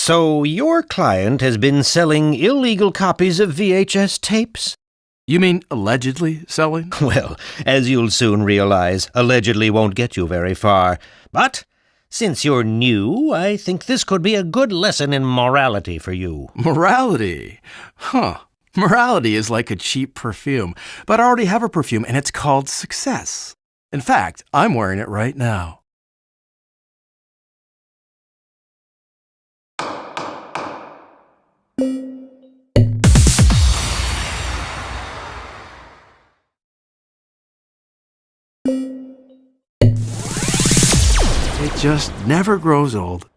So your client has been selling illegal copies of VHS tapes? You mean allegedly selling? Well, as you'll soon realize, allegedly won't get you very far. But since you're new, I think this could be a good lesson in morality for you. Morality? Huh. Morality is like a cheap perfume, but I already have a perfume and it's called Success. In fact, I'm wearing it right now. It just never grows old.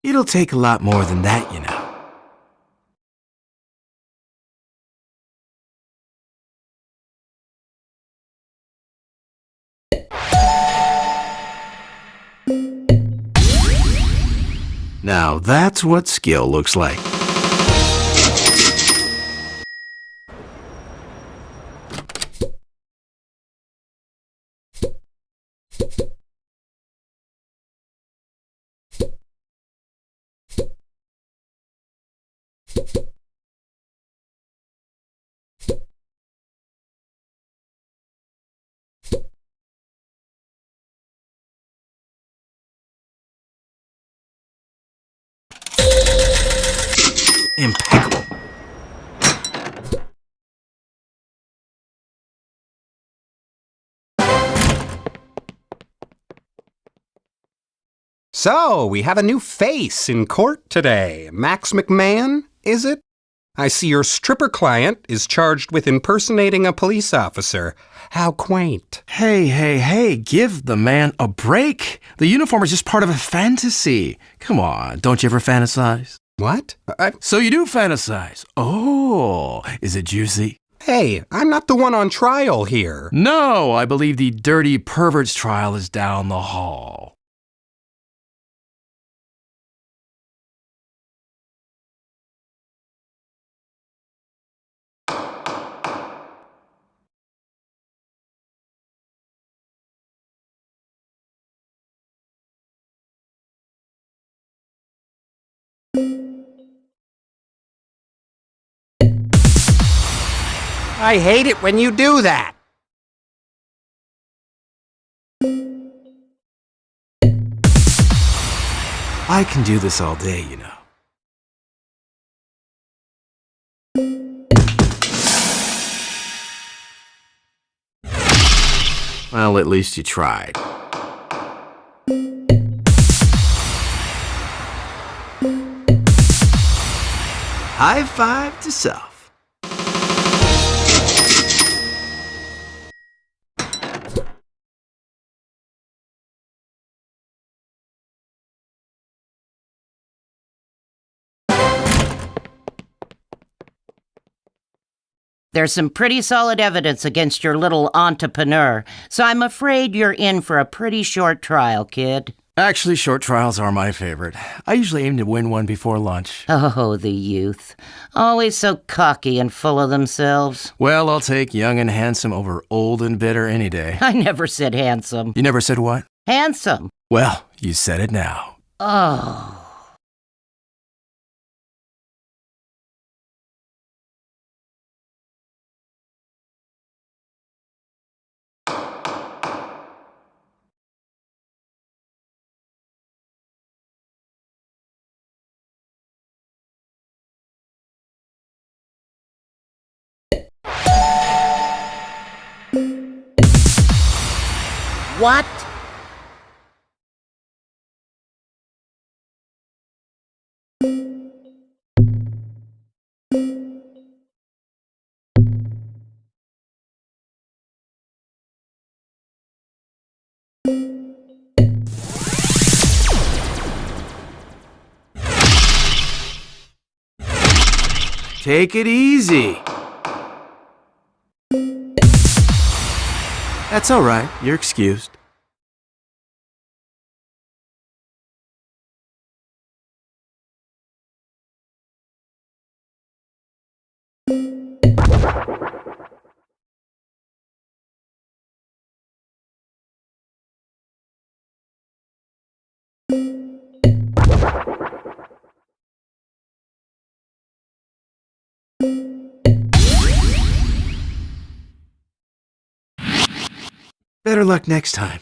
It'll take a lot more than that, you know. Now that's what skill looks like. Impeccable. So, we have a new face in court today. Max McMahon, is it? I see your stripper client is charged with impersonating a police officer. How quaint. Hey, give the man a break. The uniform is just part of a fantasy. Come on, don't you ever fantasize? What? So you do fantasize. Oh, is it juicy? Hey, I'm not the one on trial here. No, I believe the dirty pervert's trial is down the hall. I hate it when you do that. I can do this all day, you know. Well, at least you tried. High five to self. There's some pretty solid evidence against your little entrepreneur, so I'm afraid you're in for a pretty short trial, kid. Actually, short trials are my favorite. I usually aim to win one before lunch. Oh, the youth. Always so cocky and full of themselves. Well, I'll take young and handsome over old and bitter any day. I never said handsome. You never said what? Handsome. Well, you said it now. Oh. What? Take it easy. That's all right. You're excused. Better luck next time.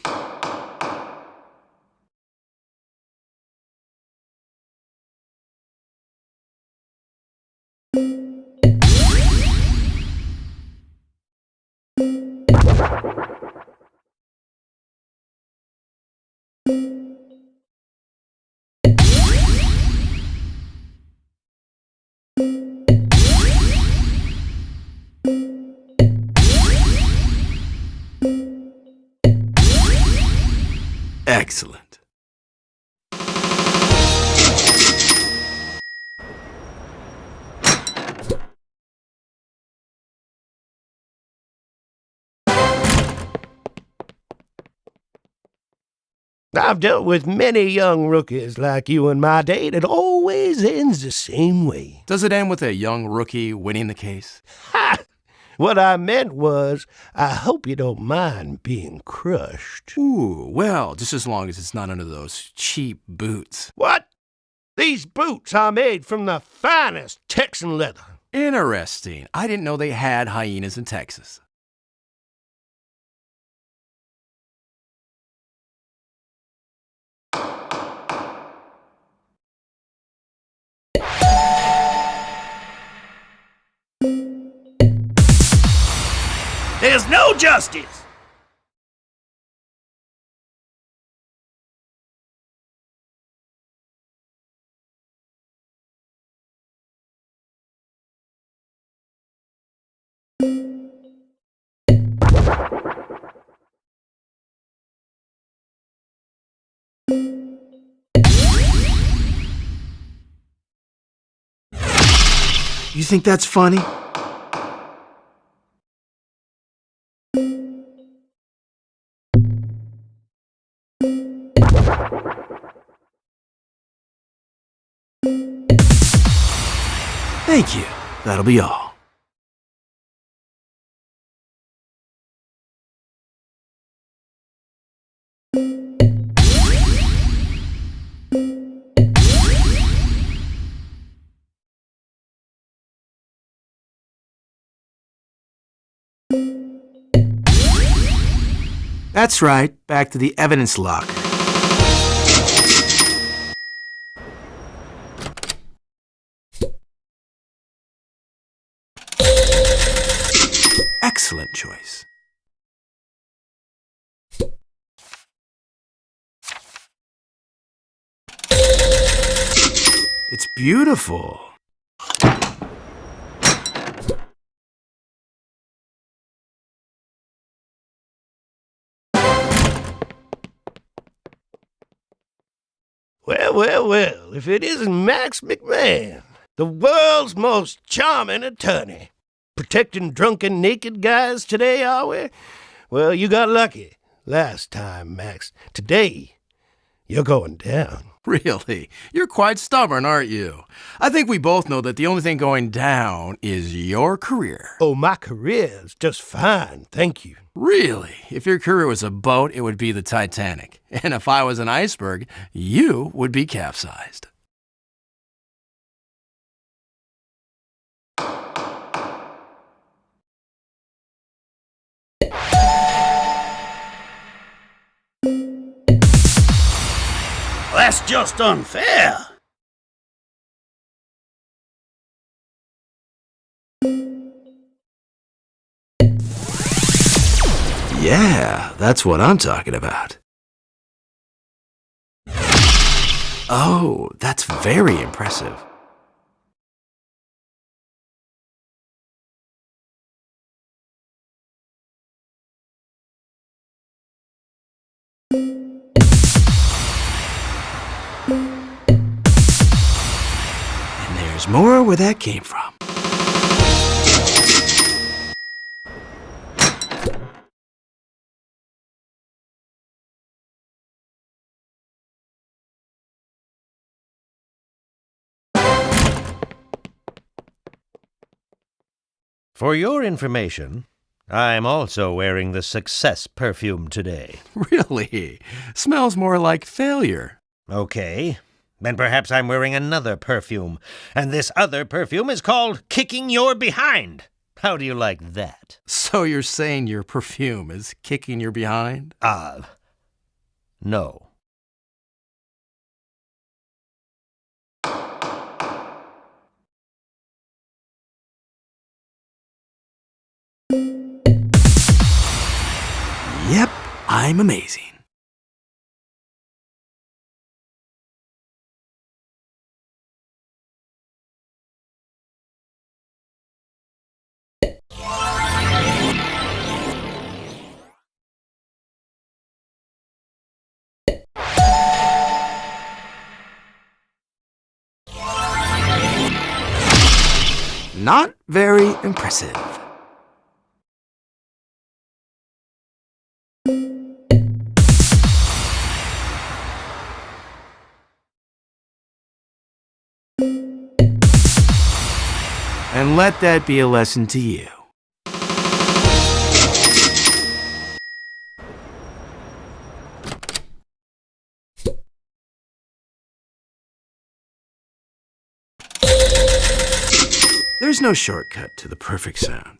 Excellent. I've dealt with many young rookies like you in my day, and it always ends the same way. Does it end with a young rookie winning the case? Ha! What I meant was, I hope you don't mind being crushed. Ooh, well, just as long as it's not under those cheap boots. What? These boots are made from the finest Texan leather. Interesting. I didn't know they had hyenas in Texas. There's no justice! You think that's funny? Thank you. That'll be all. That's right. Back to the evidence locker. Excellent choice. It's beautiful. Well, if it isn't Max McMahon, the world's most charming attorney. Protecting drunken naked guys today, are we? Well, you got lucky last time, Max. Today, you're going down. Really? You're quite stubborn, aren't you? I think we both know that the only thing going down is your career. Oh, my career's just fine, thank you. Really? If your career was a boat, it would be the Titanic. And if I was an iceberg, you would be capsized. That's just unfair. Yeah, that's what I'm talking about. Oh, that's very impressive. And there's more where that came from. For your information, I'm also wearing the Success perfume today. Really? Smells more like failure. Okay, then perhaps I'm wearing another perfume, and this other perfume is called Kicking Your Behind. How do you like that? So you're saying your perfume is kicking your behind? No. Yep, I'm amazing. Not very impressive. And let that be a lesson to you. There's no shortcut to the perfect sound.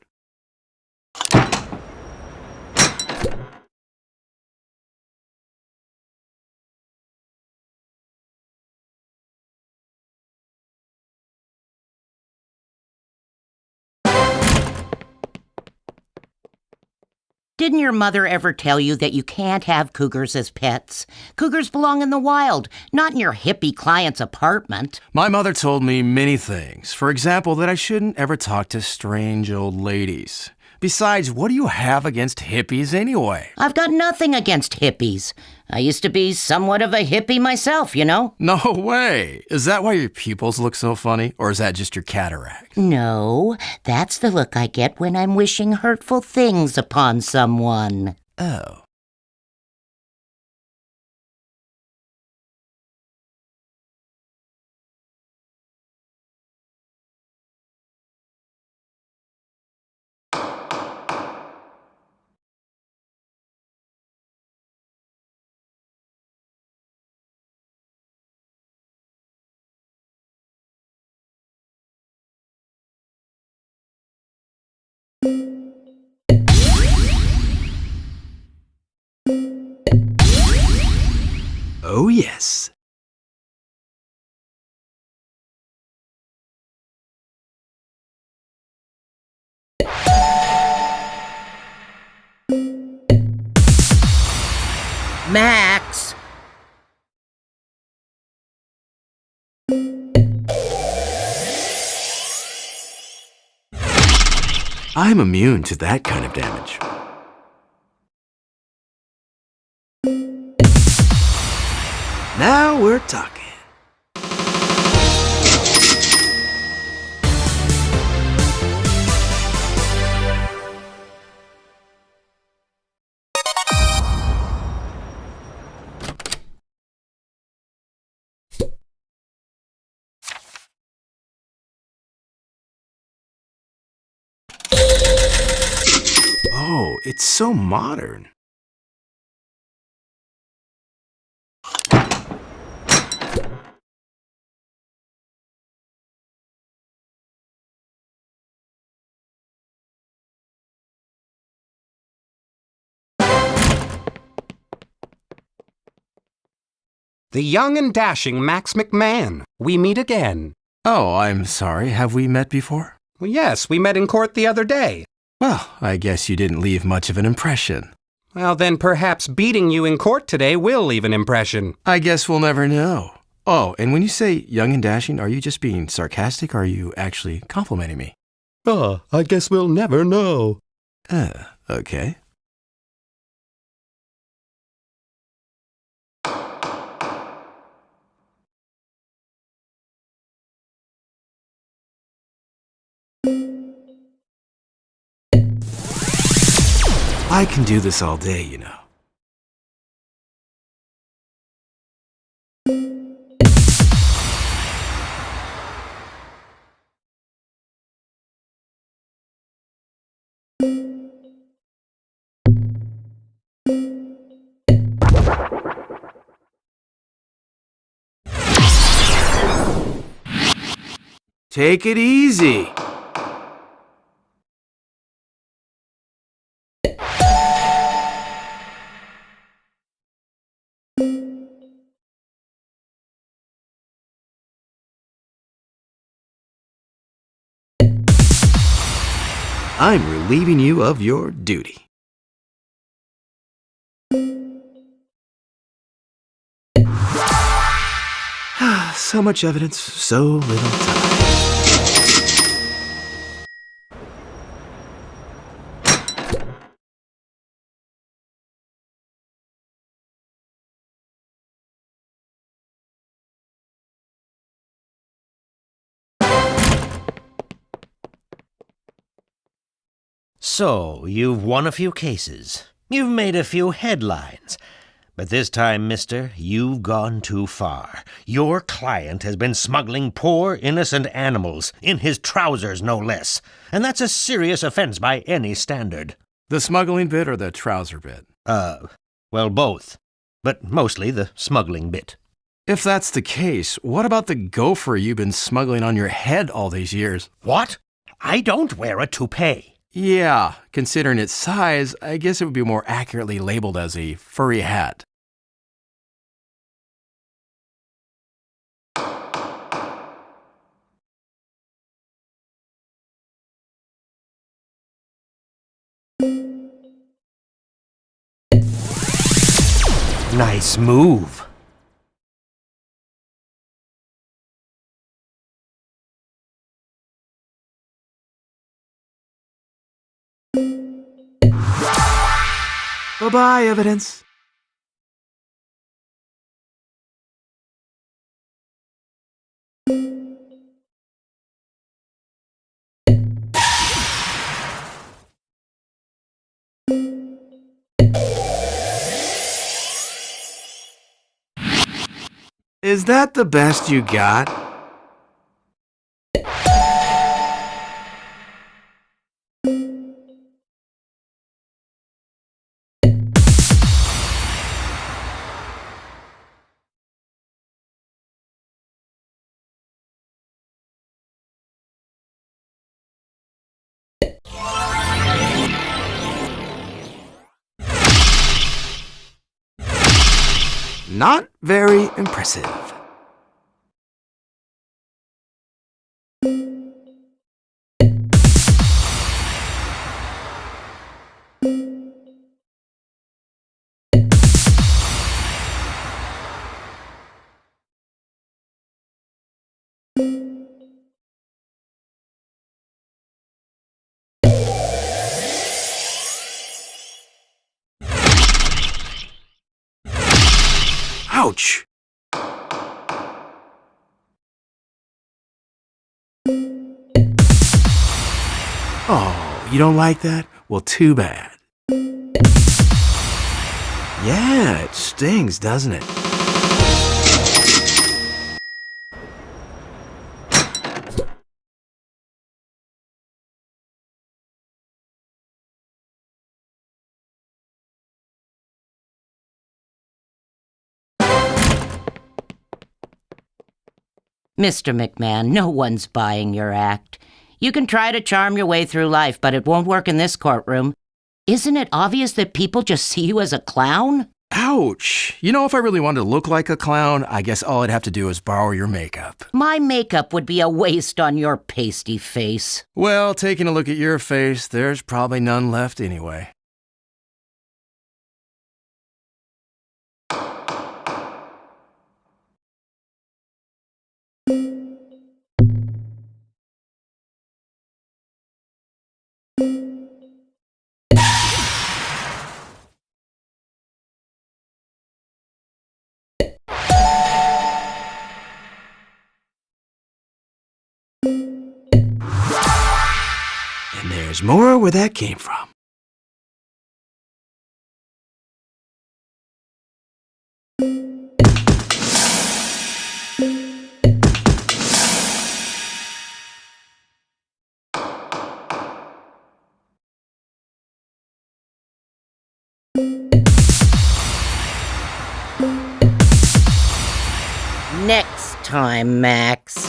Didn't your mother ever tell you that you can't have cougars as pets? Cougars belong in the wild, not in your hippie client's apartment. My mother told me many things. For example, that I shouldn't ever talk to strange old ladies. Besides, what do you have against hippies anyway? I've got nothing against hippies. I used to be somewhat of a hippie myself, you know? No way! Is that why your pupils look so funny? Or is that just your cataract? No, that's the look I get when I'm wishing hurtful things upon someone. Oh. Oh, yes. Max! I'm immune to that kind of damage. Now we're talking. Oh, it's so modern. The young and dashing Max McMahon. We meet again. Oh, I'm sorry. Have we met before? Well, yes, we met in court the other day. Well, I guess you didn't leave much of an impression. Well, then perhaps beating you in court today will leave an impression. I guess we'll never know. Oh, and when you say young and dashing, are you just being sarcastic or are you actually complimenting me? I guess we'll never know. Okay. I can do this all day, you know. Take it easy. I'm relieving you of your duty. So much evidence, so little time. So, you've won a few cases. You've made a few headlines. But this time, mister, you've gone too far. Your client has been smuggling poor, innocent animals, in his trousers no less. And that's a serious offense by any standard. The smuggling bit or the trouser bit? Well, both. But mostly the smuggling bit. If that's the case, what about the gopher you've been smuggling on your head all these years? What? I don't wear a toupee. Yeah, considering its size, I guess it would be more accurately labeled as a furry hat. Nice move. Bye-bye, evidence. Is that the best you got? Not very impressive. Ouch! Oh, you don't like that? Well, too bad. Yeah, it stings, doesn't it? Mr. McMahon, no one's buying your act. You can try to charm your way through life, but it won't work in this courtroom. Isn't it obvious that people just see you as a clown? Ouch! You know, if I really wanted to look like a clown, I guess all I'd have to do is borrow your makeup. My makeup would be a waste on your pasty face. Well, taking a look at your face, there's probably none left anyway. And there's more where that came from. Next time, Max.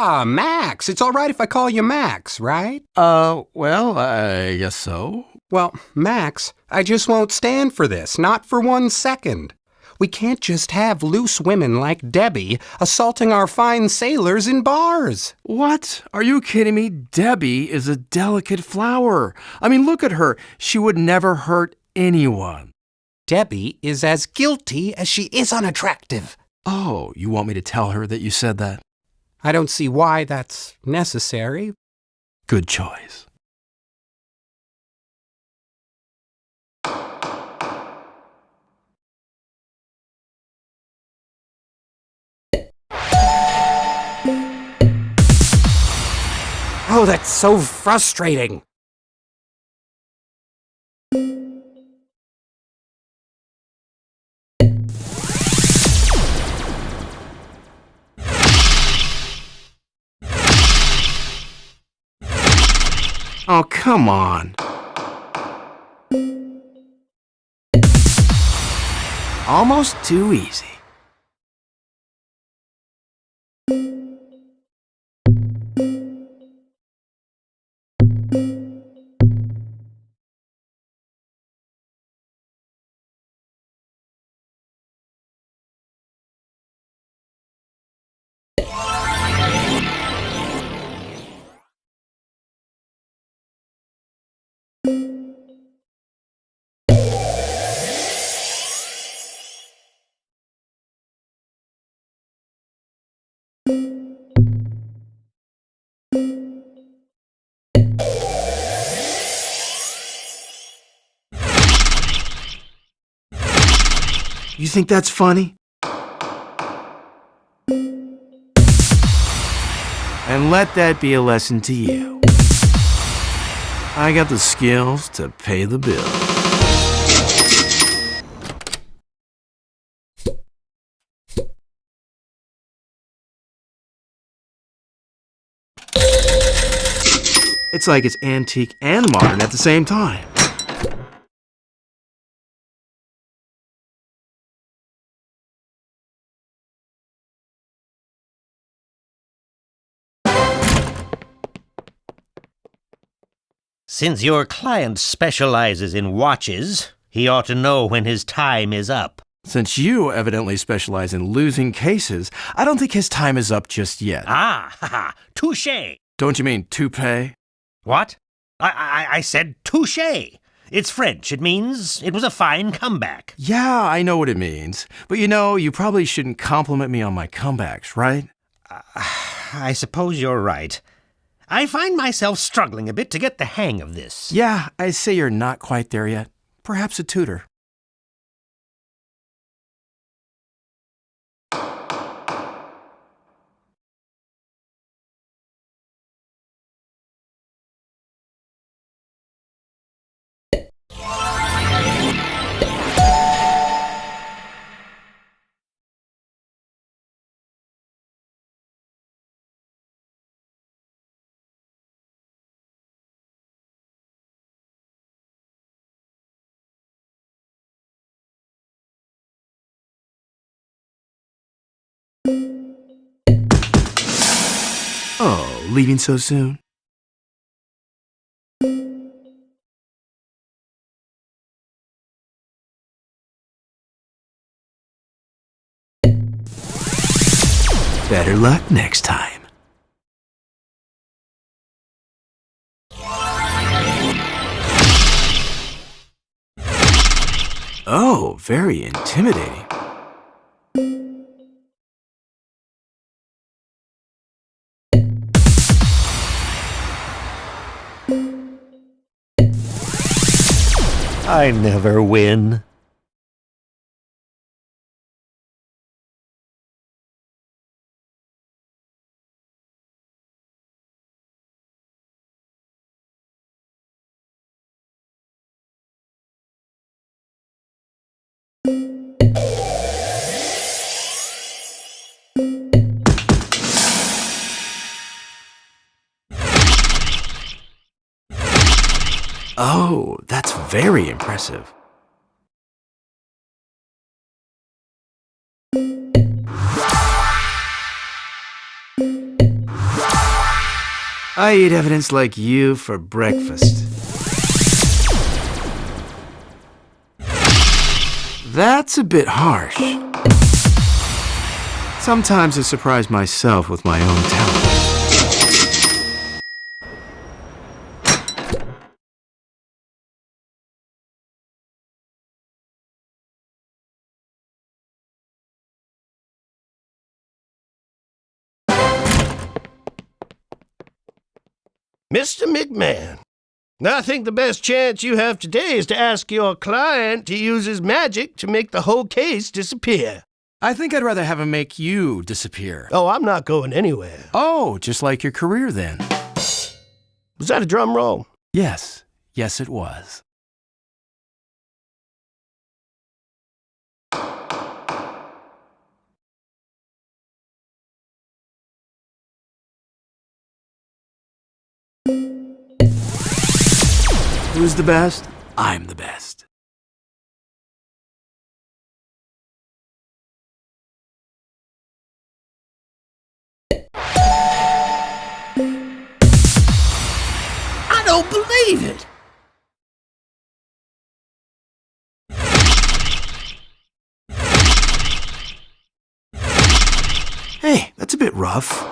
Ah, Max. It's all right if I call you Max, right? Well, I guess so. Well, Max, I just won't stand for this, not for 1 second. We can't just have loose women like Debbie assaulting our fine sailors in bars. What? Are you kidding me? Debbie is a delicate flower. I mean, look at her. She would never hurt anyone. Debbie is as guilty as she is unattractive. Oh, you want me to tell her that you said that? I don't see why that's necessary. Good choice. Oh, that's so frustrating. Oh, come on. Almost too easy. You think that's funny? And let that be a lesson to you. I got the skills to pay the bill. It's like it's antique and modern at the same time. Since your client specializes in watches, he ought to know when his time is up. Since you evidently specialize in losing cases, I don't think his time is up just yet. Ah, ha ha, touché. Don't you mean toupee? What? I said touché. It's French. It means it was a fine comeback. Yeah, I know what it means. But you know, you probably shouldn't compliment me on my comebacks, right? I suppose you're right. I find myself struggling a bit to get the hang of this. Yeah, I say you're not quite there yet. Perhaps a tutor. Oh, leaving so soon? Better luck next time. Oh, very intimidating. I never win. Oh, that's very impressive. I eat evidence like you for breakfast. That's a bit harsh. Sometimes I surprise myself with my own talent. Mr. McMahon, I think the best chance you have today is to ask your client to use his magic to make the whole case disappear. I think I'd rather have him make you disappear. Oh, I'm not going anywhere. Oh, just like your career then. Was that a drum roll? Yes. Yes, it was. Who's the best? I'm the best. I don't believe it! Hey, that's a bit rough.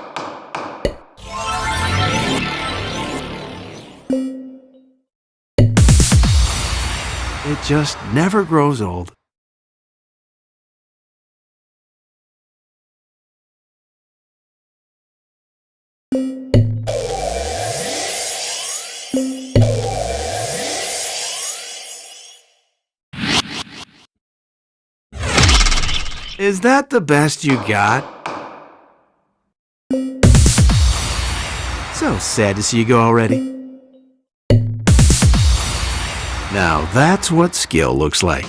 It just never grows old. Is that the best you got? So sad to see you go already. Now that's what skill looks like.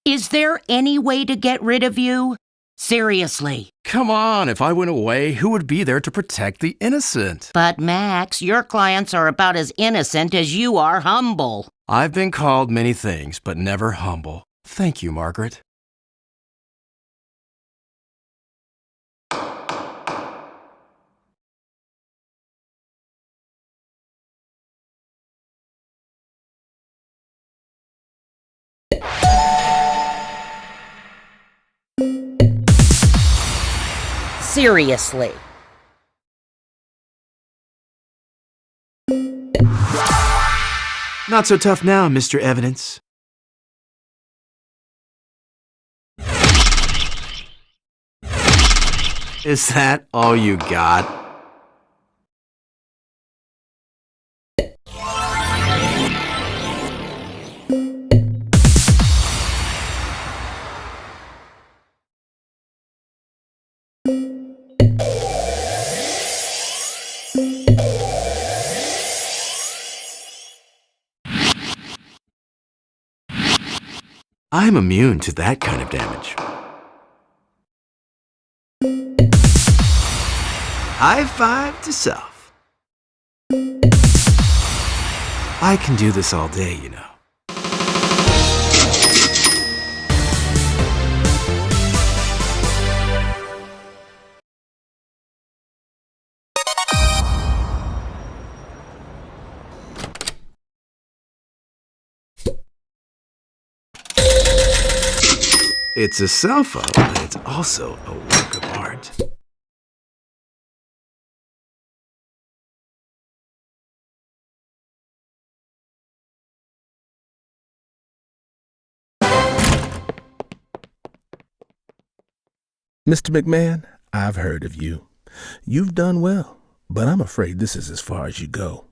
Is there any way to get rid of you? Seriously. Come on, if I went away, who would be there to protect the innocent? But Max, your clients are about as innocent as you are humble. I've been called many things, but never humble. Thank you, Margaret. Seriously. Not so tough now, Mr. Evidence. Is that all you got? I'm immune to that kind of damage. High five to self. I can do this all day, you know. It's a cell phone, but it's also a work of art. Mr. McMahon, I've heard of you. You've done well, but I'm afraid this is as far as you go.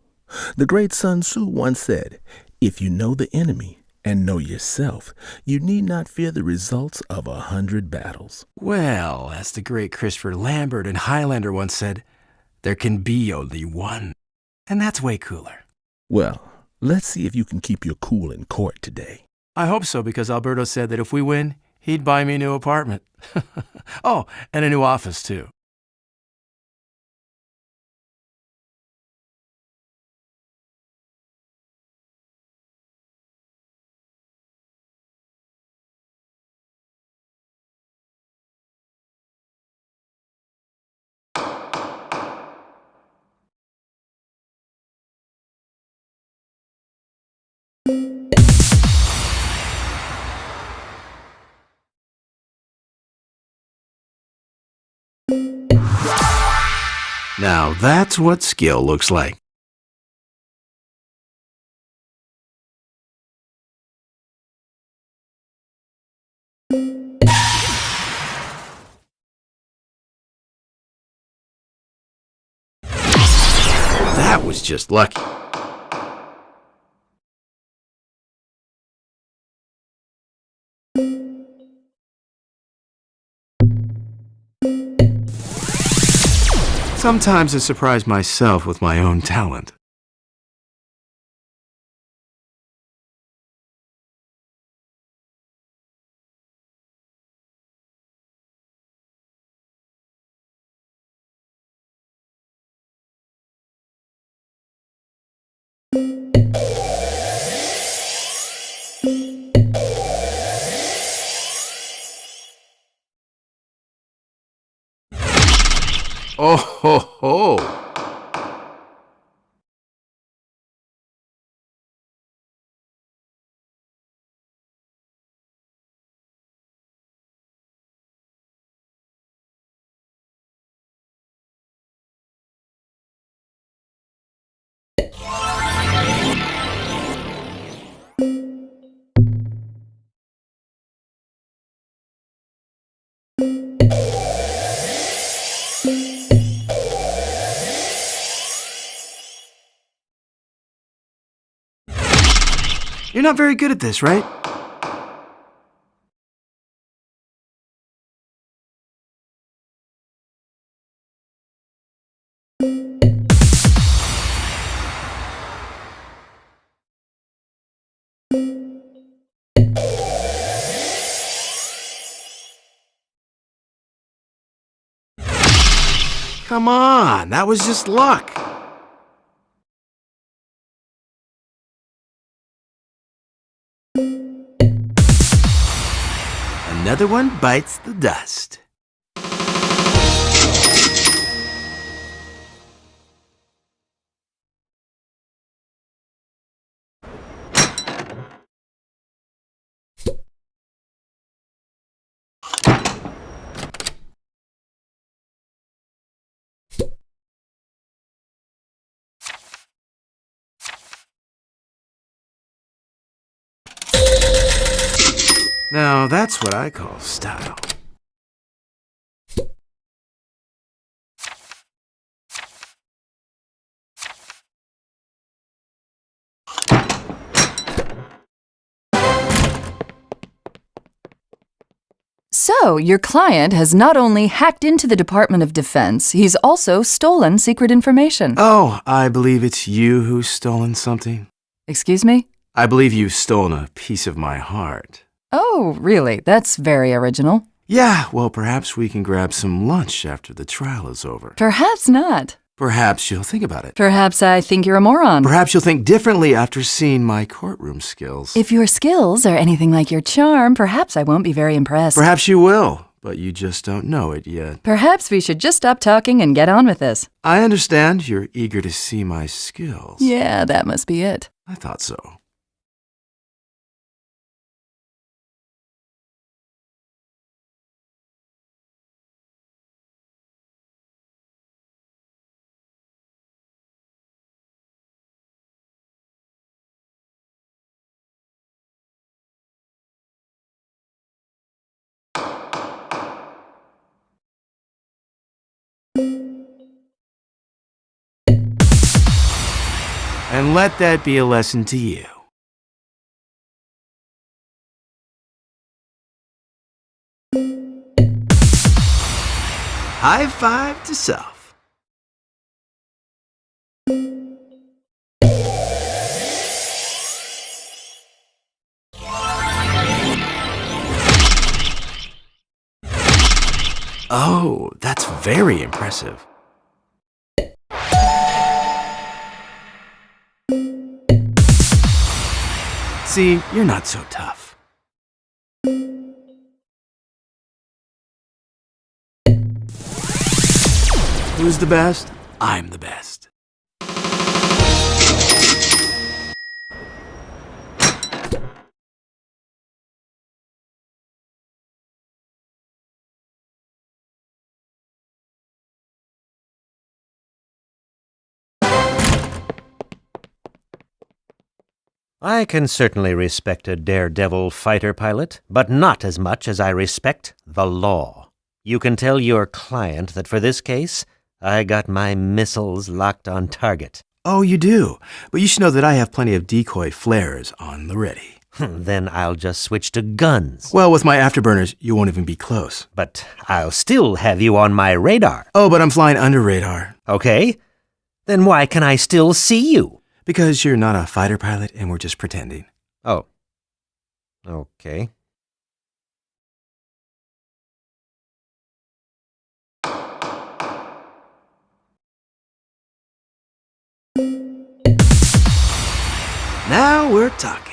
The great Sun Tzu once said, "If you know the enemy and know yourself, you need not fear the results of 100 battles." Well, as the great Christopher Lambert in Highlander once said, there can be only one. and that's way cooler. Well, let's see if you can keep your cool in court today. I hope so, because Alberto said that if we win, he'd buy me a new apartment. Oh, and a new office, too. Now that's what skill looks like. That was just lucky. Sometimes I surprise myself with my own talent. Oh ho ho! You're not very good at this, right? Come on, that was just luck. Another one bites the dust. Now that's what I call style. So, your client has not only hacked into the Department of Defense, he's also stolen secret information. Oh, I believe it's you who's stolen something. Excuse me? I believe you've stolen a piece of my heart. Oh, really? That's very original. Yeah, well, perhaps we can grab some lunch after the trial is over. Perhaps not. Perhaps you'll think about it. Perhaps I think you're a moron. Perhaps you'll think differently after seeing my courtroom skills. If your skills are anything like your charm, perhaps I won't be very impressed. Perhaps you will, but you just don't know it yet. Perhaps we should just stop talking and get on with this. I understand you're eager to see my skills. Yeah, that must be it. I thought so. And let that be a lesson to you. High five to self. Oh, that's very impressive. See, you're not so tough. Who's the best? I'm the best. I can certainly respect a daredevil fighter pilot, but not as much as I respect the law. You can tell your client that for this case, I got my missiles locked on target. Oh, you do? But you should know that I have plenty of decoy flares on the ready. Then I'll just switch to guns. Well, with my afterburners, you won't even be close. But I'll still have you on my radar. Oh, but I'm flying under radar. Okay? Then why can I still see you? Because you're not a fighter pilot and we're just pretending. Oh. Okay. Now we're talking.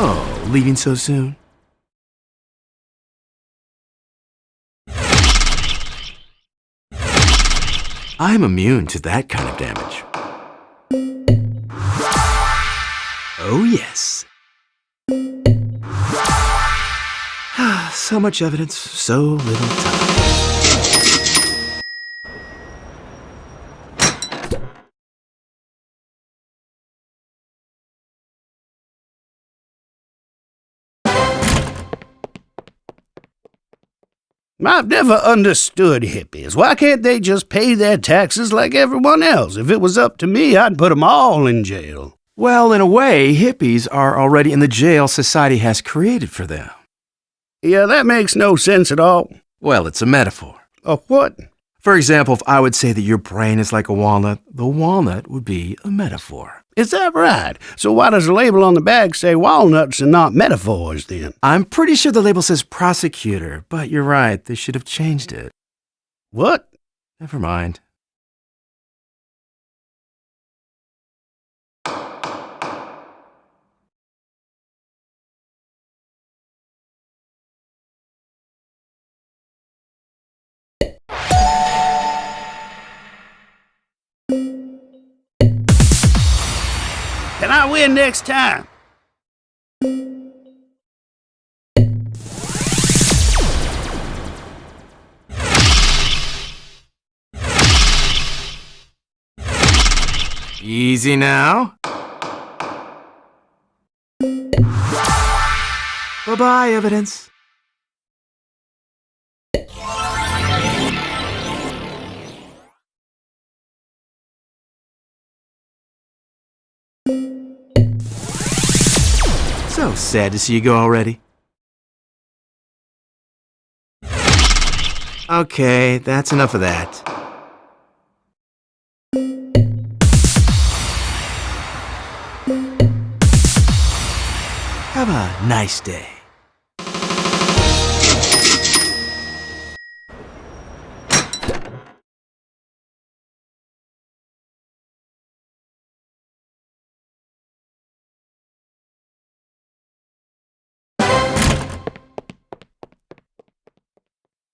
Oh, leaving so soon? I'm immune to that kind of damage. Oh, yes. So much evidence, so little time. I've never understood hippies. Why can't they just pay their taxes like everyone else? If it was up to me, I'd put them all in jail. Well, in a way, hippies are already in the jail society has created for them. Yeah, that makes no sense at all. Well, it's a metaphor. A what? For example, if I would say that your brain is like a walnut, the walnut would be a metaphor. Is that right? So why does the label on the bag say walnuts and not metaphors then? I'm pretty sure the label says prosecutor, but you're right, they should have changed it. What? Never mind. Can I win next time? Easy now. Bye-bye, evidence. So sad to see you go already. Okay, that's enough of that. Have a nice day.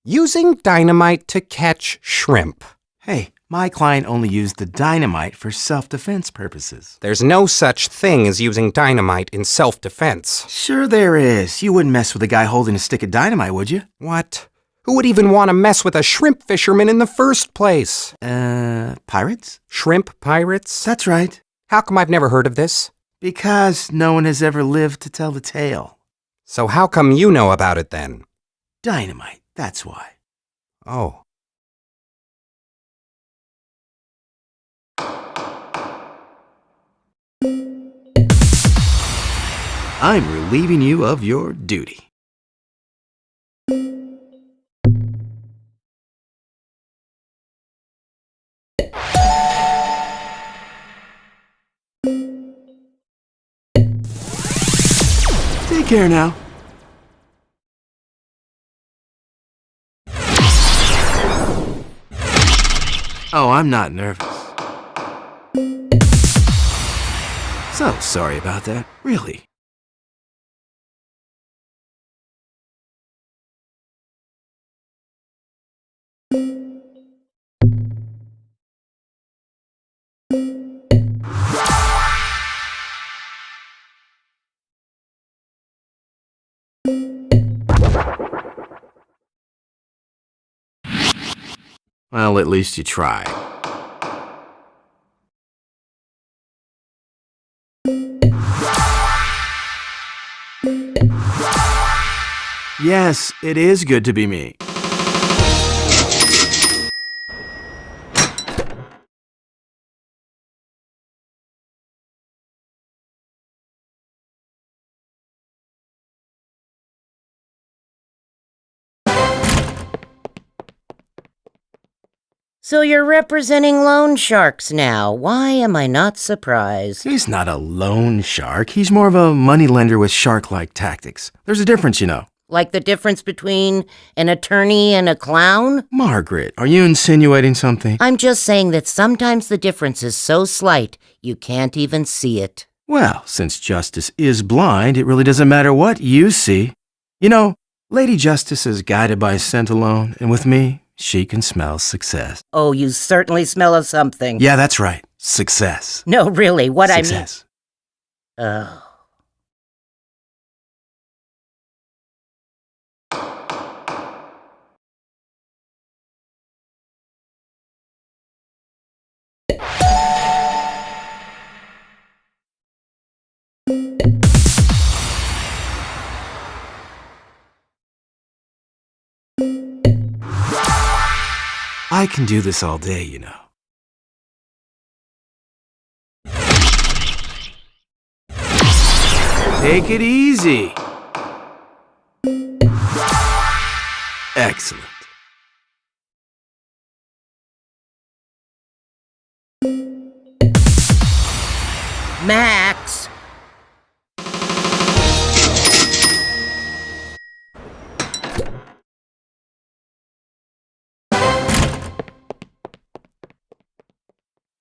Using dynamite to catch shrimp. Hey, my client only used the dynamite for self-defense purposes. There's no such thing as using dynamite in self-defense. Sure there is. You wouldn't mess with a guy holding a stick of dynamite, would you? What? Who would even want to mess with a shrimp fisherman in the first place? Pirates? Shrimp pirates? That's right. How come I've never heard of this? Because no one has ever lived to tell the tale. So how come you know about it then? Dynamite, that's why. Oh. I'm relieving you of your duty. Take care now. Oh, I'm not nervous. So sorry about that, really. Well, at least you tried. Yes, it is good to be me. So you're representing loan sharks now. Why am I not surprised? He's not a loan shark. He's more of a moneylender with shark-like tactics. There's a difference, you know. Like the difference between an attorney and a clown? Margaret, are you insinuating something? I'm just saying that sometimes the difference is so slight, you can't even see it. Well, since Justice is blind, it really doesn't matter what you see. You know, Lady Justice is guided by scent alone, and with me, she can smell success. Oh, you certainly smell of something. Yeah, that's right. Success. No, really, what Success. I mean... Oh. I can do this all day, you know. Take it easy. Excellent. Max!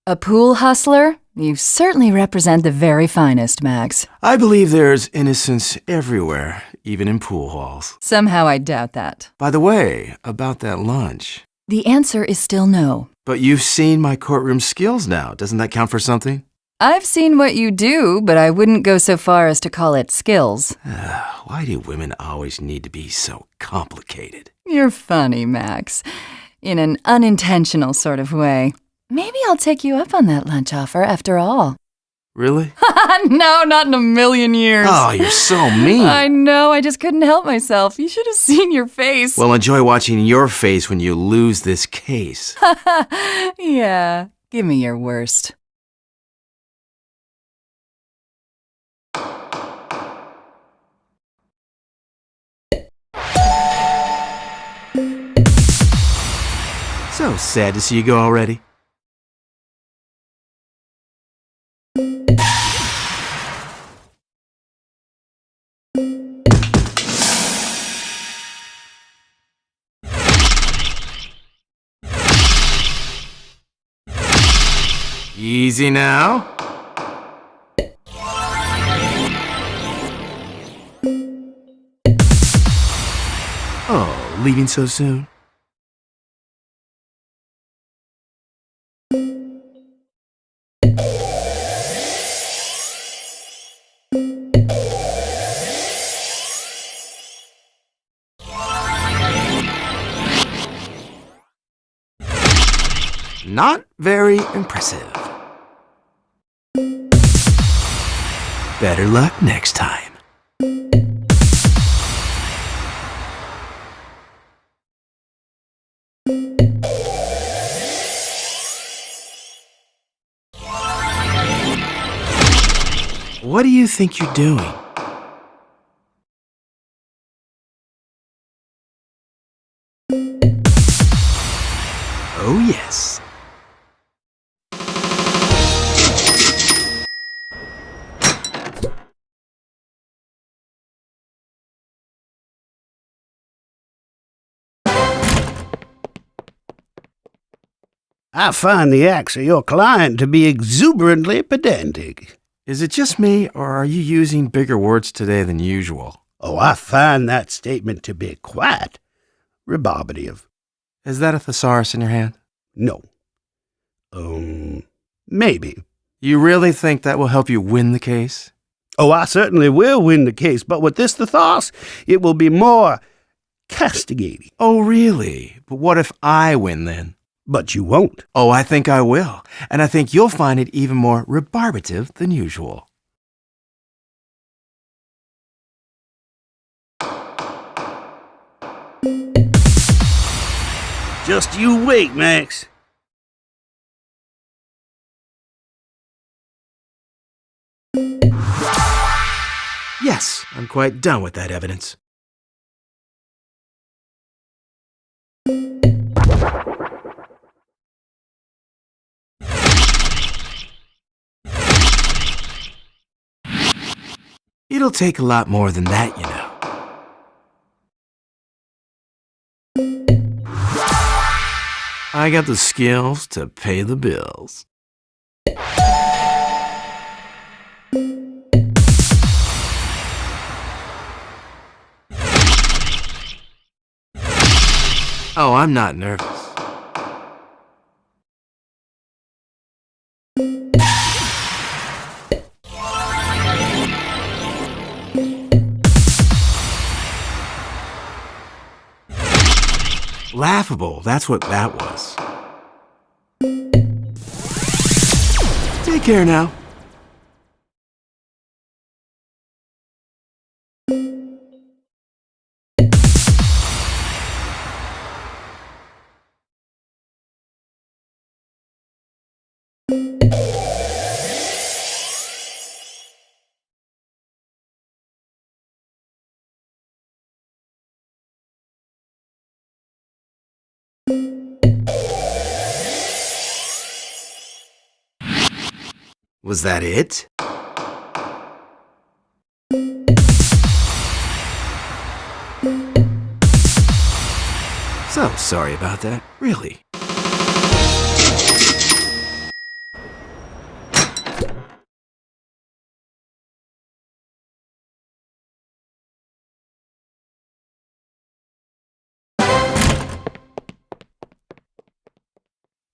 A pool hustler? You certainly represent the very finest, Max. I believe there's innocence everywhere, even in pool halls. Somehow I doubt that. By the way, about that lunch. The answer is still no. But you've seen my courtroom skills now. Doesn't that count for something? I've seen what you do, but I wouldn't go so far as to call it skills. Why do women always need to be so complicated? You're funny, Max. In an unintentional sort of way. Maybe I'll take you up on that lunch offer after all. Really? No, not in a million years. Oh, you're so mean. I know, I just couldn't help myself. You should have seen your face. Well, enjoy watching your face when you lose this case. Yeah, give me your worst. So sad to see you go already. Easy now. Oh, leaving so soon? Not very impressive. Better luck next time. What do you think you're doing? Oh, yes. I find the acts of your client to be exuberantly pedantic. Is it just me, or are you using bigger words today than usual? Oh, I find that statement to be quite rebarbative. Is that a thesaurus in your hand? No. Maybe. You really think that will help you win the case? Oh, I certainly will win the case, but with this thesaurus, it will be more castigating. Oh, really? But what if I win then? But you won't. Oh, I think I will. And I think you'll find it even more rebarbative than usual. Just you wait, Max. Yes, I'm quite done with that evidence. It'll take a lot more than that, you know. I got the skills to pay the bills. Oh, I'm not nervous. Laughable, that's what that was. Take care now. Was that it? So sorry about that, really.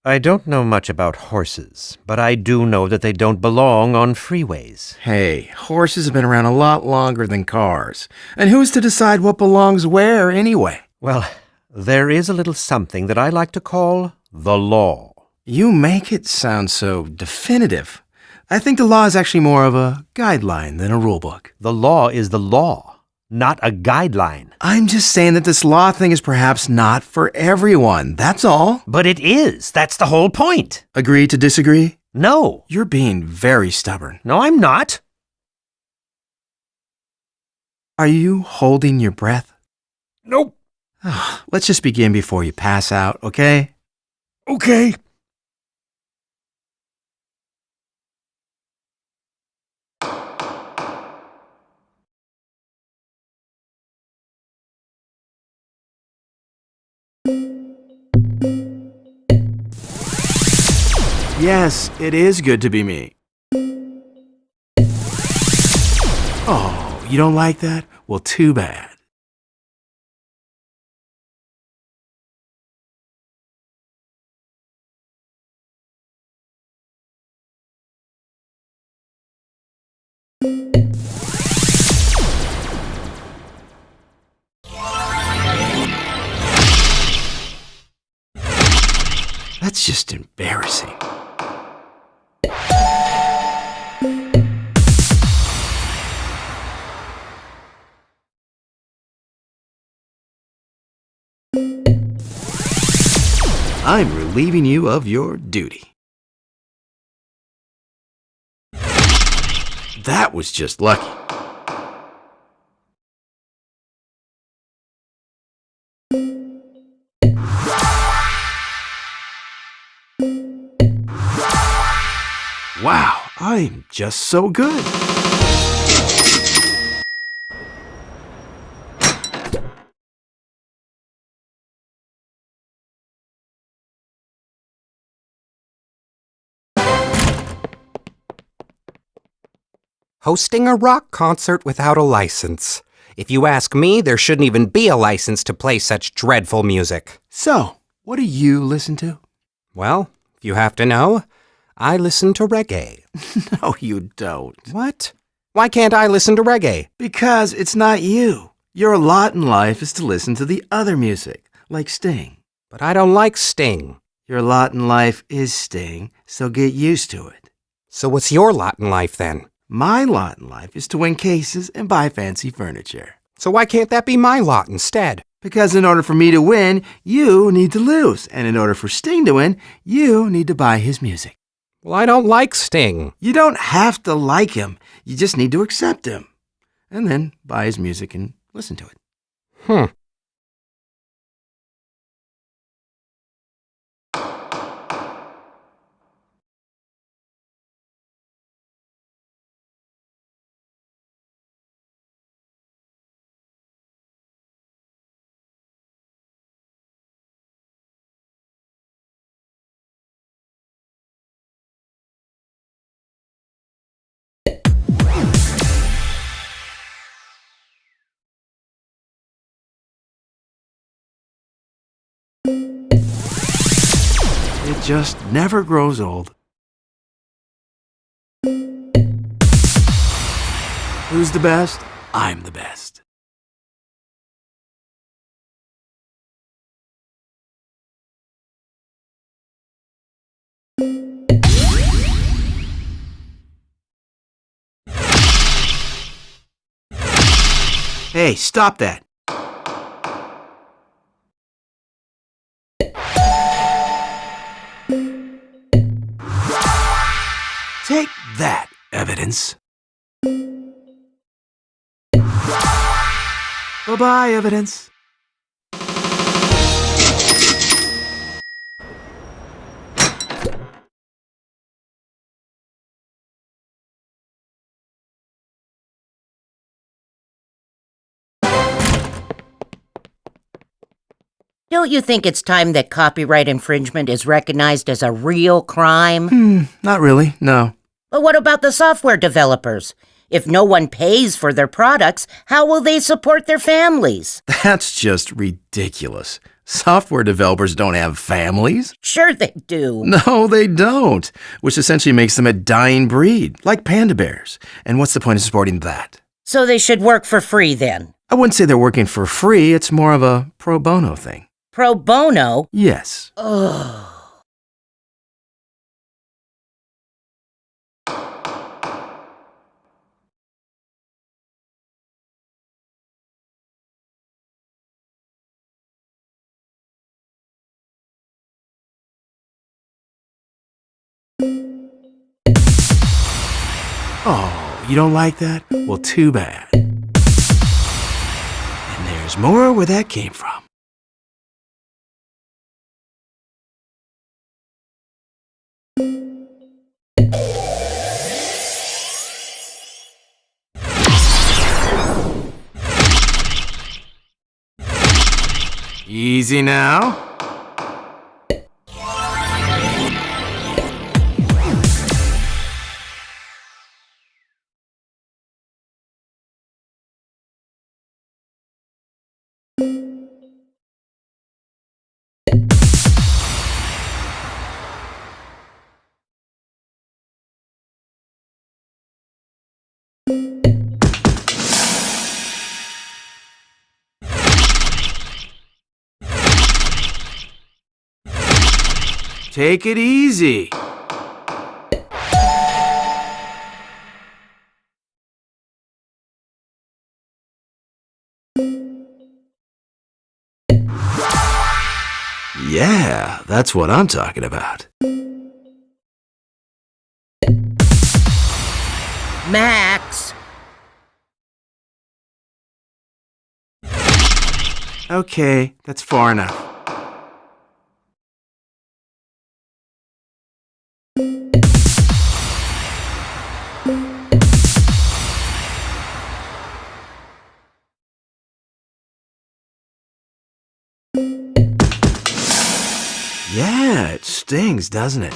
I don't know much about horses, but I do know that they don't belong on freeways. Hey, horses have been around a lot longer than cars. And who's to decide what belongs where anyway? Well, there is a little something that I like to call the law. You make it sound so definitive. I think the law is actually more of a guideline than a rulebook. The law is the law, not a guideline. I'm just saying that this law thing is perhaps not for everyone, that's all. But it is. That's the whole point. Agree to disagree? No. You're being very stubborn. No, I'm not. Are you holding your breath? Nope. Let's just begin before you pass out, okay? Okay. Yes, it is good to be me. Oh, you don't like that? Well, too bad. That's just embarrassing. I'm relieving you of your duty. That was just lucky. Wow, I'm just so good. Hosting a rock concert without a license. If you ask me, there shouldn't even be a license to play such dreadful music. So, what do you listen to? Well, if you have to know, I listen to reggae. No, you don't. What? Why can't I listen to reggae? Because it's not you. Your lot in life is to listen to the other music, like Sting. But I don't like Sting. Your lot in life is Sting, so get used to it. So what's your lot in life then? My lot in life is to win cases and buy fancy furniture. So why can't that be my lot instead? Because in order for me to win, you need to lose. And in order for Sting to win, you need to buy his music. Well, I don't like Sting. You don't have to like him. You just need to accept him. And then buy his music and listen to it. It just never grows old. Who's the best? I'm the best. Hey, stop that. Take that, evidence. Bye-bye, evidence. Don't you think it's time that copyright infringement is recognized as a real crime? Not really, no. But what about the software developers? If no one pays for their products, how will they support their families? That's just ridiculous. Software developers don't have families. Sure they do. No, they don't, which essentially makes them a dying breed, like panda bears. And what's the point of supporting that? So they should work for free then? I wouldn't say they're working for free. It's more of a pro bono thing. Pro bono? Yes. Ugh. Oh, you don't like that? Well, too bad. And there's more where that came from. Easy now. Take it easy. Yeah, that's what I'm talking about. Max! Okay, that's far enough. Yeah, it stings, doesn't it?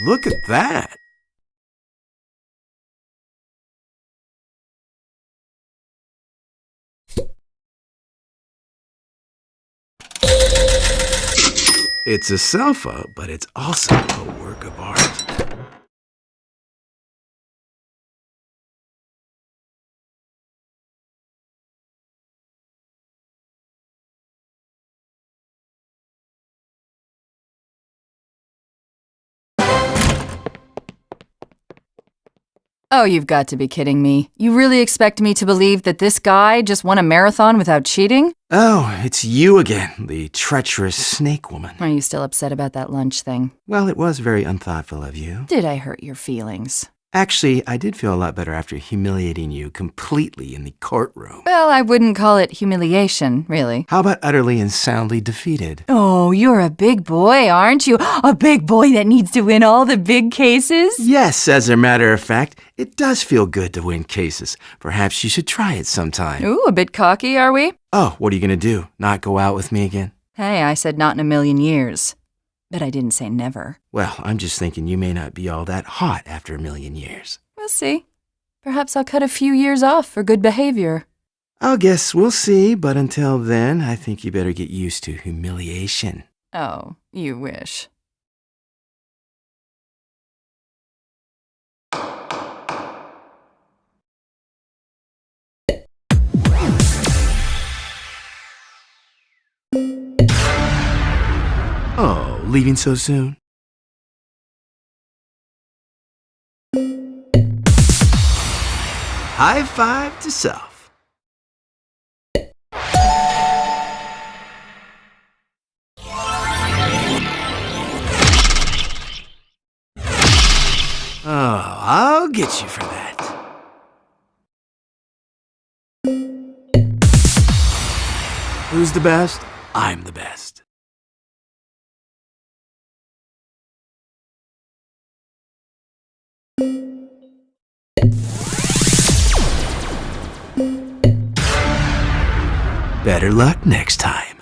Look at that. It's a sofa, but it's also a work of art. Oh, you've got to be kidding me. You really expect me to believe that this guy just won a marathon without cheating? Oh, it's you again, the treacherous snake woman. Are you still upset about that lunch thing? Well, it was very unthoughtful of you. Did I hurt your feelings? Actually, I did feel a lot better after humiliating you completely in the courtroom. Well, I wouldn't call it humiliation, really. How about utterly and soundly defeated? Oh, you're a big boy, aren't you? A big boy that needs to win all the big cases? Yes, as a matter of fact, it does feel good to win cases. Perhaps you should try it sometime. Ooh, a bit cocky, are we? Oh, what are you going to do? Not go out with me again? Hey, I said not in a million years. But I didn't say never. Well, I'm just thinking you may not be all that hot after a million years. We'll see. Perhaps I'll cut a few years off for good behavior. I guess we'll see, but until then, I think you better get used to humiliation. Oh, you wish. Oh, leaving so soon? High five to self. Oh, I'll get you for that. Who's the best? I'm the best. Better luck next time.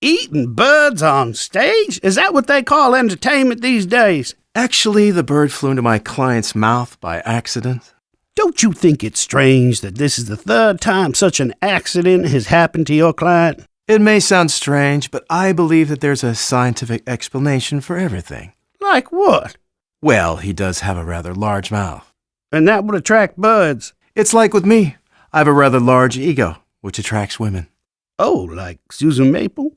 Eating birds on stage? Is that what they call entertainment these days? Actually, the bird flew into my client's mouth by accident. Don't you think it's strange that this is the third time such an accident has happened to your client? It may sound strange, but I believe that there's a scientific explanation for everything. Like what? Well, he does have a rather large mouth. And that would attract birds. It's like with me. I have a rather large ego, which attracts women. Oh, like Susan Maple?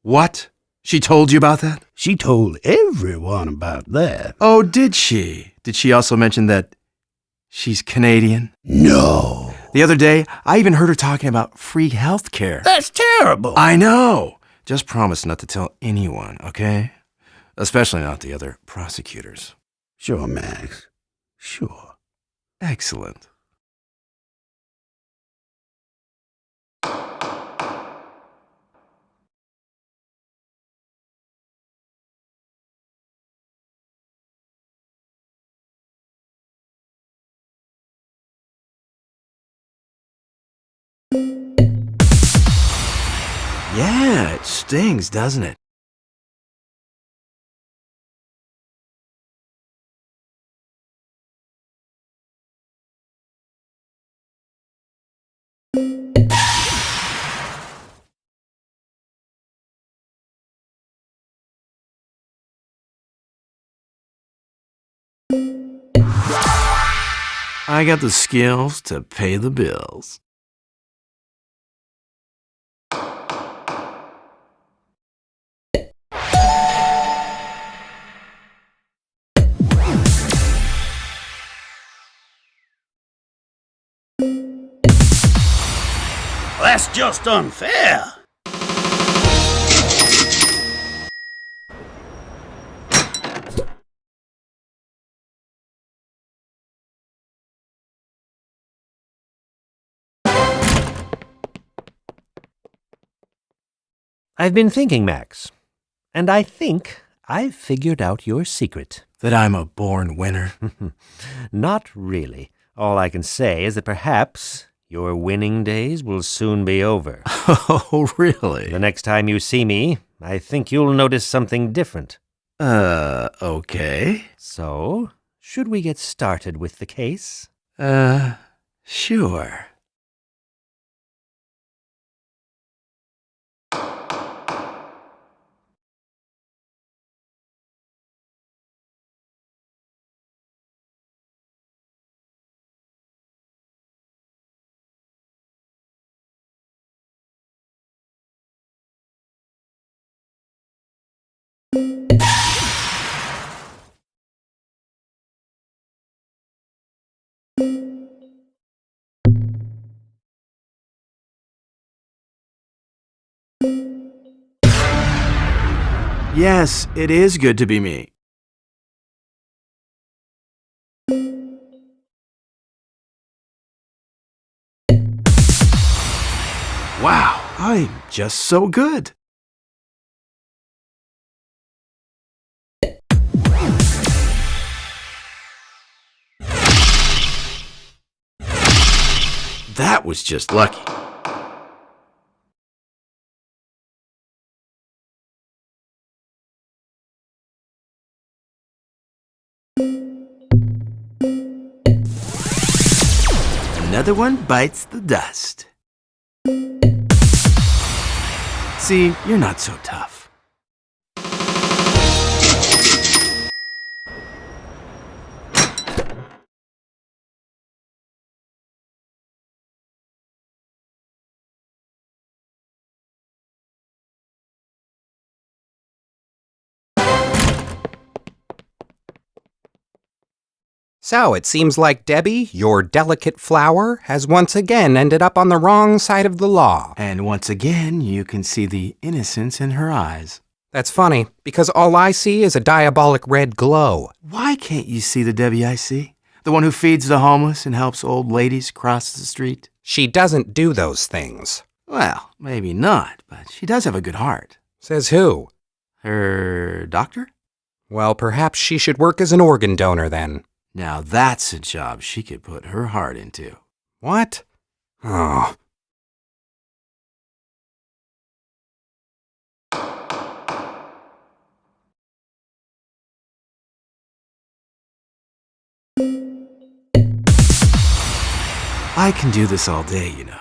What? She told you about that? She told everyone about that. Oh, did she? Did she also mention that she's Canadian? No. The other day, I even heard her talking about free health care. That's terrible. I know. Just promise not to tell anyone, okay? Especially not the other prosecutors. Sure, Max. Sure. Excellent. Yeah, it stings, doesn't it? I got the skills to pay the bills. That's just unfair. I've been thinking, Max, and I think I've figured out your secret. that I'm a born winner? Not really. All I can say is that perhaps your winning days will soon be over. Oh, really? The next time you see me, I think you'll notice something different. Okay. So, should we get started with the case? Sure. Yes, it is good to be me. Wow, I'm just so good. That was just lucky. Another one bites the dust. See, you're not so tough. So it seems like Debbie, your delicate flower, has once again ended up on the wrong side of the law. And once again, you can see the innocence in her eyes. That's funny, because all I see is a diabolic red glow. Why can't you see the Debbie I see? The one who feeds the homeless and helps old ladies cross the street? She doesn't do those things. Well, maybe not, but she does have a good heart. Says who? Her doctor? Well, perhaps she should work as an organ donor then. Now that's a job she could put her heart into. What? Oh. I can do this all day, you know.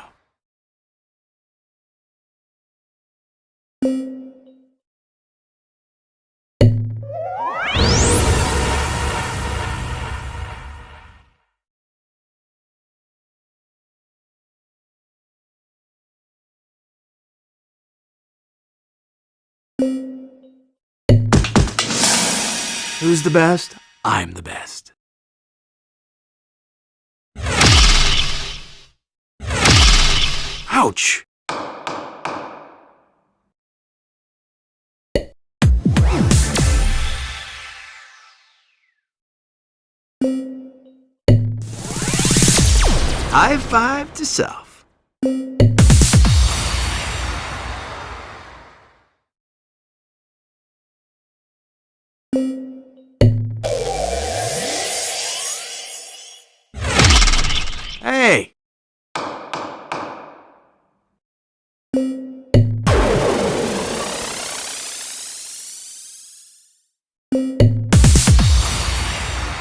Who's the best? I'm the best. Ouch! High five to self. Hey!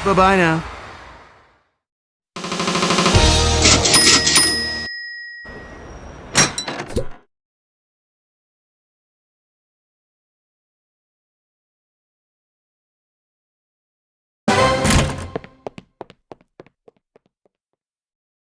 Bye-bye now.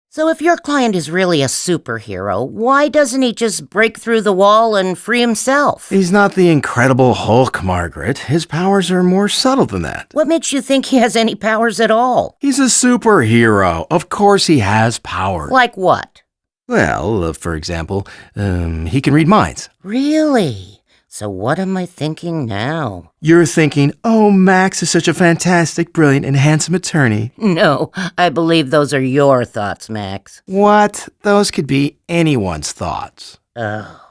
So if your client is really a superhero, why doesn't he just break through the wall and free himself? He's not the Incredible Hulk, Margaret. His powers are more subtle than that. What makes you think he has any powers at all? He's a superhero. Of course he has power. Like what? Well, for example, he can read minds. Really? So what am I thinking now? You're thinking, oh, Max is such a fantastic, brilliant, and handsome attorney. No, I believe those are your thoughts, Max. What? Those could be anyone's thoughts. Oh.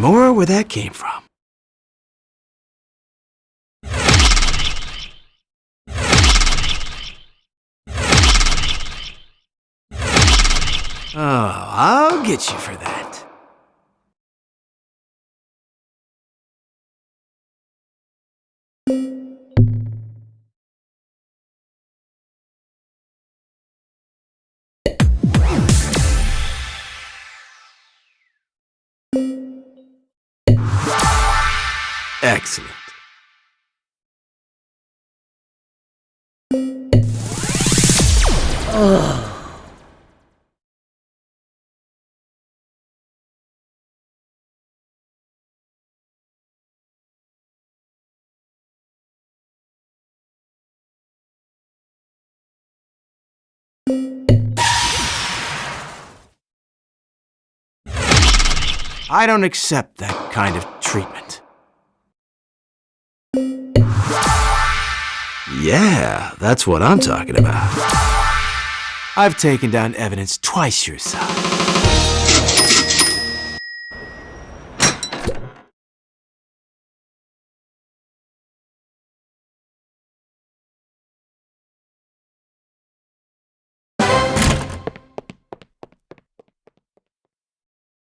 more where that came from. Oh, I'll get you for that. Excellent. I don't accept that kind of treatment. Yeah, that's what I'm talking about. I've taken down evidence twice your size.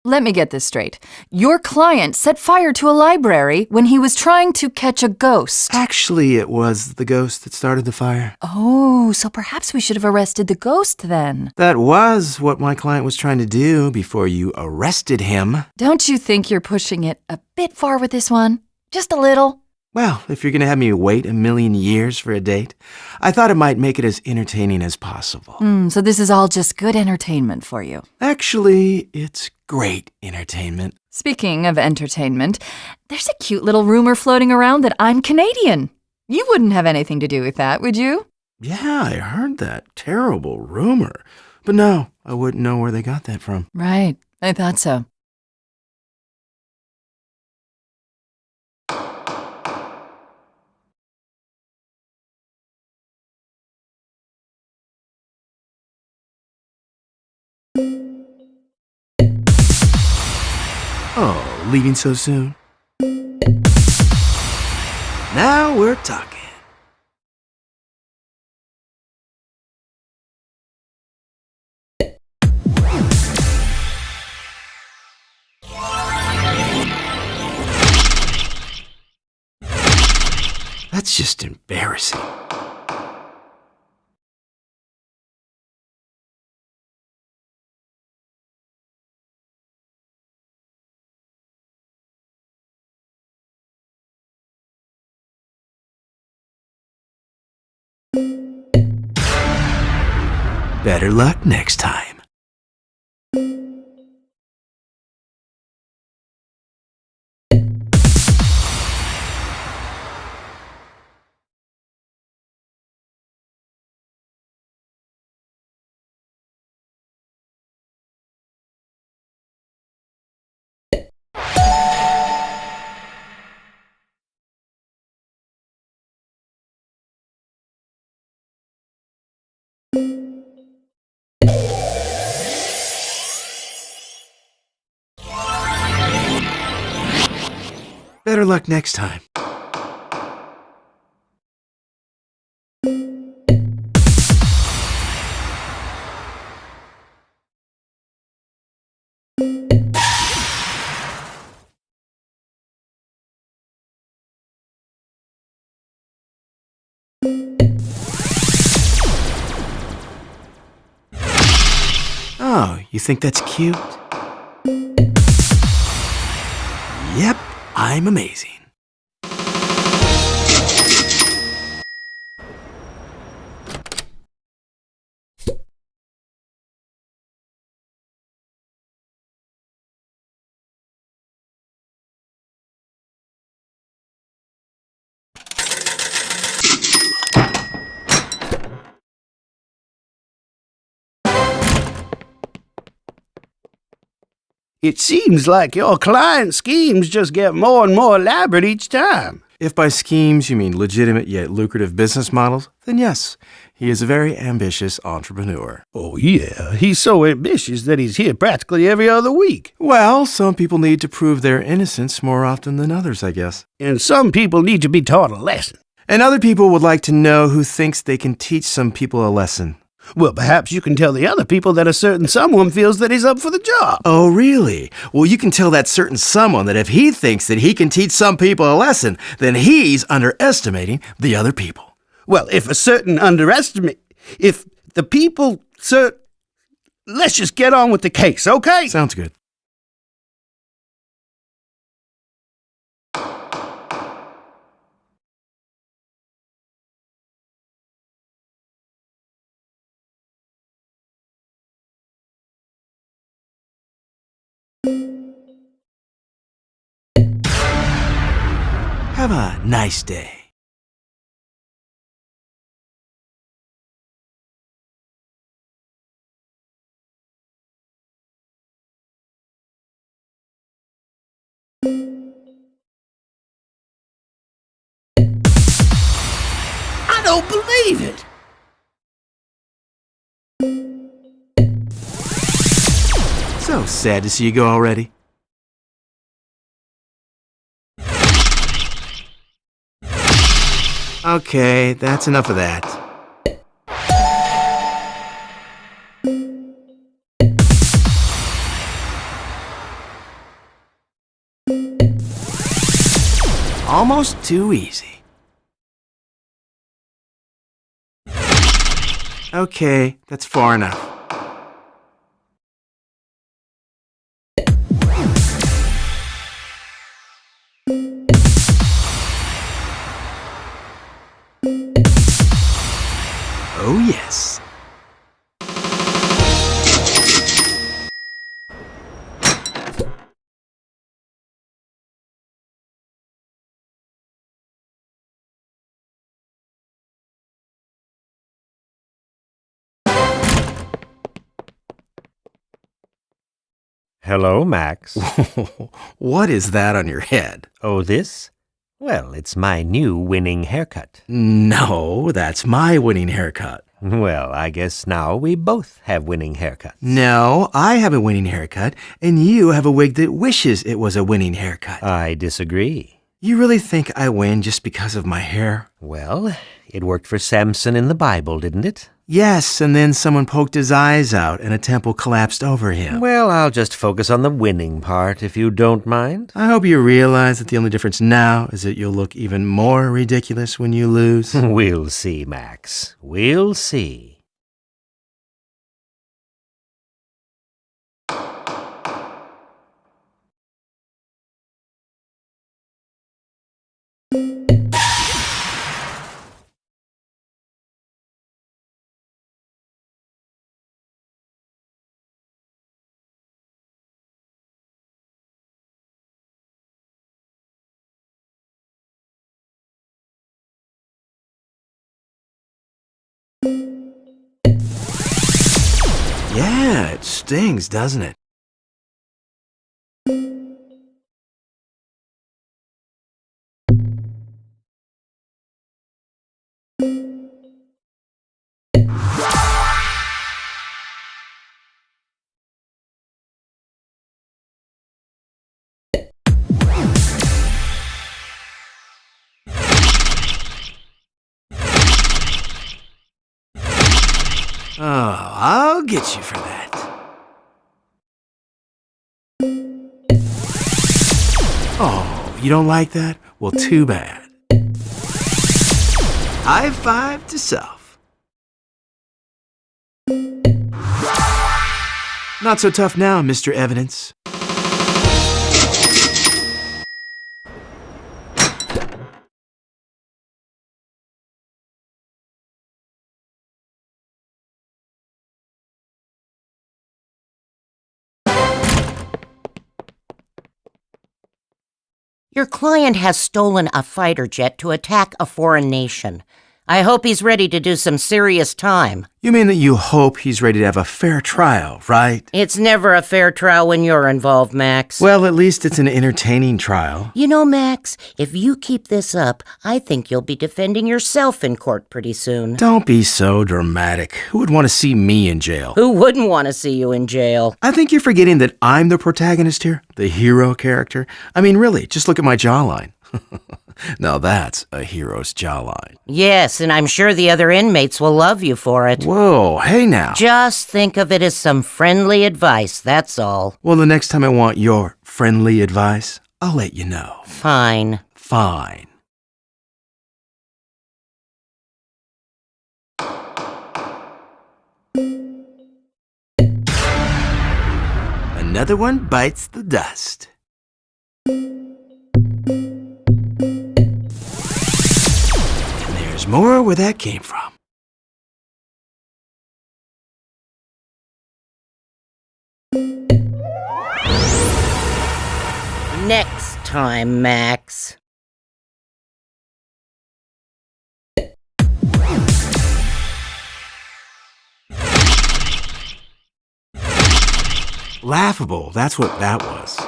Let me get this straight. Your client set fire to a library when he was trying to catch a ghost. Actually, it was the ghost that started the fire. Oh, so perhaps we should have arrested the ghost then. That was what my client was trying to do before you arrested him. Don't you think you're pushing it a bit far with this one? Just a little? Well, if you're going to have me wait 1,000,000 years for a date, I thought it might make it as entertaining as possible. So this is all just good entertainment for you. Actually, it's great entertainment. Speaking of entertainment, there's a cute little rumor floating around that I'm Canadian. You wouldn't have anything to do with that, would you? Yeah, I heard that terrible rumor. But no, I wouldn't know where they got that from. Right, I thought so. Oh, leaving so soon? Now we're talking. That's just embarrassing. Better luck next time. Better luck next time. Oh, you think that's cute? Yep, I'm amazing. It seems like your client's schemes just get more and more elaborate each time. If by schemes you mean legitimate yet lucrative business models, then yes, He is a very ambitious entrepreneur. Oh, yeah. He's so ambitious that he's here practically every other week. Well, some people need to prove their innocence more often than others, I guess. And some people need to be taught a lesson. And other people would like to know who thinks they can teach some people a lesson. Well, perhaps you can tell the other people that a certain someone feels that he's up for the job. Oh, really? Well, you can tell that certain someone that if he thinks that he can teach some people a lesson, then he's underestimating the other people. Well, if the people, sir, let's just get on with the case, okay? Sounds good. Have a nice day. I don't believe it. So sad to see you go already. Okay, that's enough of that. Almost too easy. Okay, that's far enough. Oh, yes. Hello, Max. What is that on your head? Oh, this? Well, it's my new winning haircut. No, that's my winning haircut. Well, I guess now we both have winning haircuts. No, I have a winning haircut, and you have a wig that wishes it was a winning haircut. I disagree. You really think I win just because of my hair? Well, it worked for Samson in the Bible, didn't it? Yes, and then someone poked his eyes out and a temple collapsed over him. Well, I'll just focus on the winning part, if you don't mind. I hope you realize that the only difference now is that you'll look even more ridiculous when you lose. We'll see, Max. We'll see. Yeah, it stings, doesn't it? Oh, I'll get you for that. Oh, you don't like that? Well, too bad. High five to self. Not so tough now, Mr. Evidence. Your client has stolen a fighter jet to attack a foreign nation. I hope he's ready to do some serious time. You mean that you hope he's ready to have a fair trial, right? It's never a fair trial when you're involved, Max. Well, at least it's an entertaining trial. You know, Max, if you keep this up, I think you'll be defending yourself in court pretty soon. Don't be so dramatic. Who would want to see me in jail? Who wouldn't want to see you in jail? I think you're forgetting that I'm the protagonist here, the hero character. I mean, really, just look at my jawline. Now that's a hero's jawline. Yes, and I'm sure the other inmates will love you for it. Whoa, hey now. Just think of it as some friendly advice, that's all. Well, the next time I want your friendly advice, I'll let you know. Fine. Fine. Another one bites the dust. There's more where that came from. Next time, Max. Laughable, that's what that was.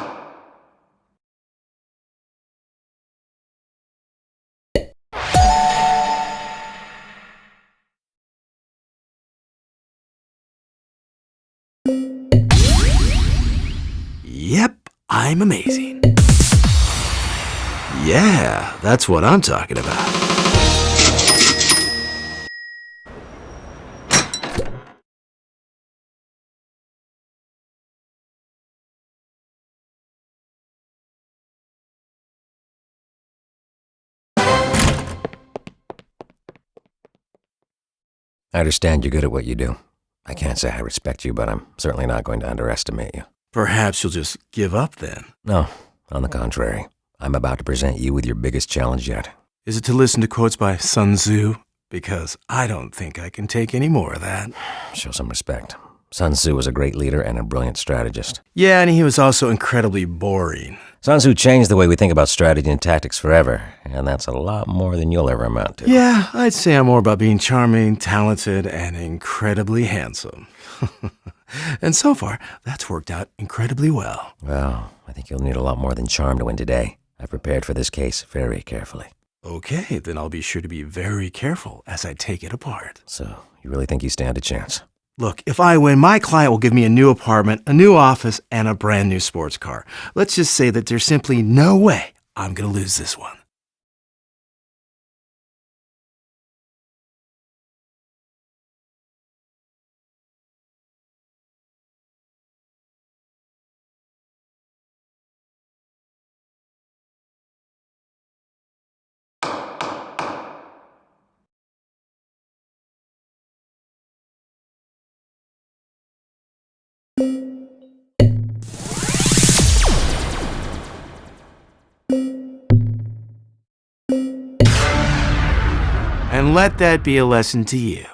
Yep, I'm amazing. Yeah, that's what I'm talking about. I understand you're good at what you do. I can't say I respect you, but I'm certainly not going to underestimate you. Perhaps you'll just give up then. No, on the contrary. I'm about to present you with your biggest challenge yet. Is it to listen to quotes by Sun Tzu? Because I don't think I can take any more of that. Show some respect. Sun Tzu was a great leader and a brilliant strategist. Yeah, and he was also incredibly boring. Sun Tzu changed the way we think about strategy and tactics forever, and that's a lot more than you'll ever amount to. Yeah, I'd say I'm more about being charming, talented, and incredibly handsome. And so far, that's worked out incredibly well. Well, I think you'll need a lot more than charm to win today. I've prepared for this case very carefully. Okay, then I'll be sure to be very careful as I take it apart. So, you really think you stand a chance? Look, if I win, my client will give me a new apartment, a new office, and a brand new sports car. Let's just say that there's simply no way I'm going to lose this one. And let that be a lesson to you.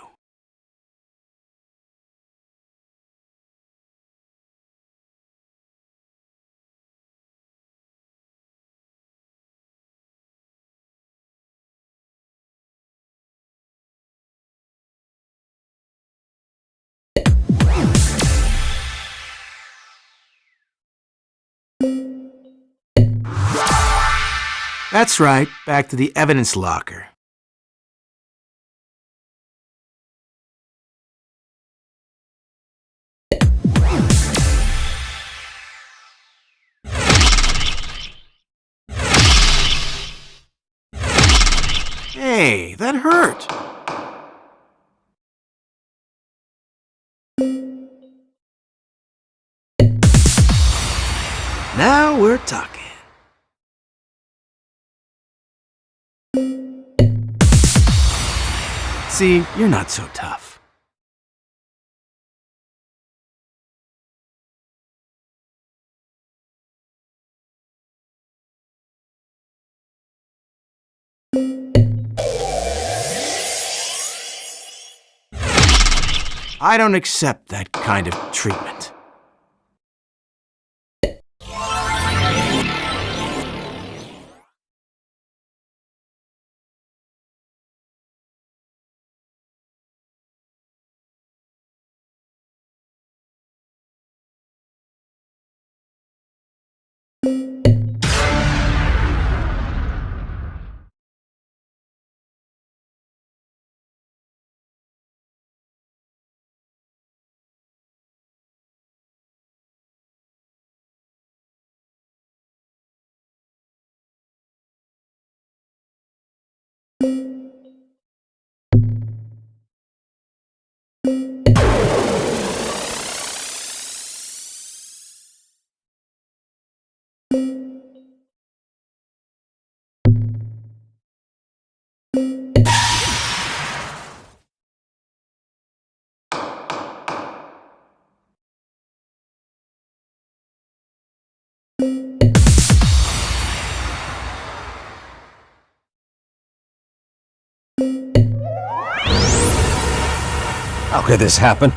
That's right, back to the evidence locker. Hey, that hurt. Now we're talking. See, you're not so tough. I don't accept that kind of treatment. How could this happen?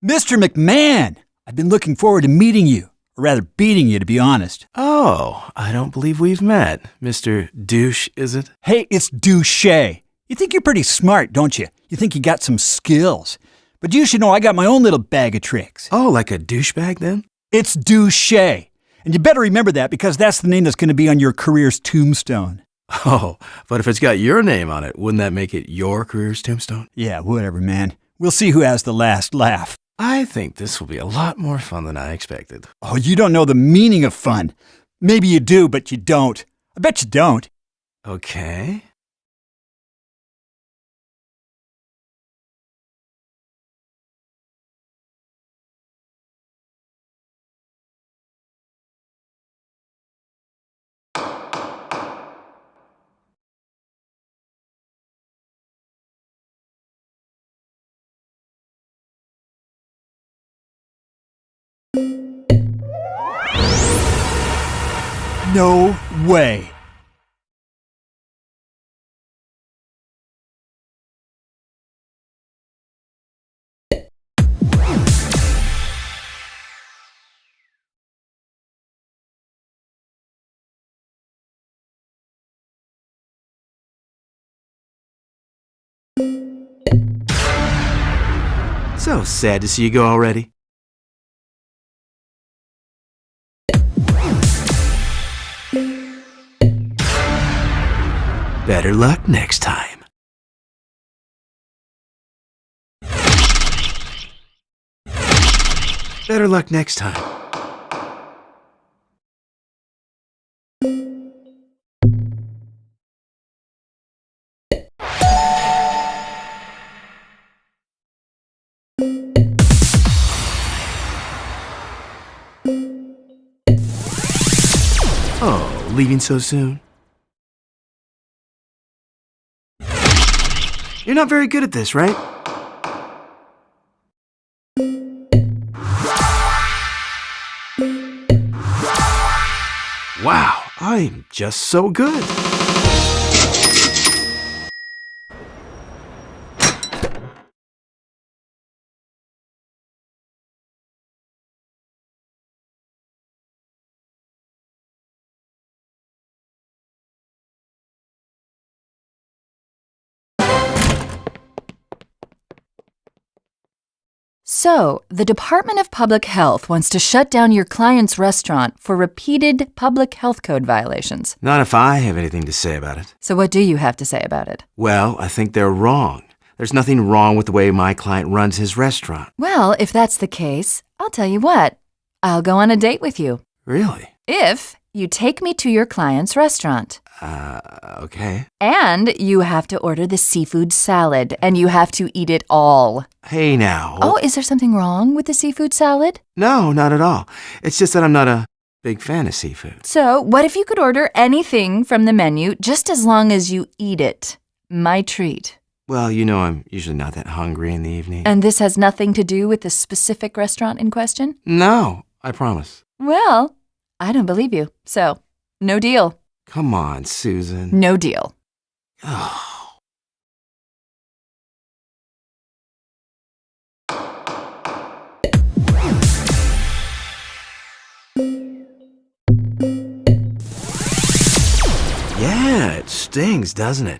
Mr. McMahon! I've been looking forward to meeting you, or rather beating you, to be honest. Oh, I don't believe we've met. Mr. Douche, is it? Hey, it's Douche. You think you're pretty smart, don't you? You think you got some skills. But you should know I got my own little bag of tricks. Oh, like a douchebag then? It's Douche. And you better remember that because that's the name that's going to be on your career's tombstone. Oh, but if it's got your name on it, wouldn't that make it your career's tombstone? Yeah, whatever, man. We'll see who has the last laugh. I think this will be a lot more fun than I expected. Oh, you don't know the meaning of fun. Maybe you do, but you don't. I bet you don't. Okay. No way. So sad to see you go already. Better luck next time. Better luck next time. Oh, leaving so soon? You're not very good at this, right? Wow, I'm just so good. So, the Department of Public Health wants to shut down your client's restaurant for repeated public health code violations. Not if I have anything to say about it. So what do you have to say about it? Well, I think they're wrong. There's nothing wrong with the way my client runs his restaurant. Well, if that's the case, I'll tell you what. I'll go on a date with you. Really? If you take me to your client's restaurant. Okay. And you have to order the seafood salad, and you have to eat it all. Hey now. Oh, is there something wrong with the seafood salad? No, not at all. It's just that I'm not a big fan of seafood. So, what if you could order anything from the menu just as long as you eat it? My treat. Well, you know I'm usually not that hungry in the evening. And this has nothing to do with the specific restaurant in question? No, I promise. Well, I don't believe you. So, no deal. Come on, Susan. No deal. Oh. Yeah, it stings, doesn't it?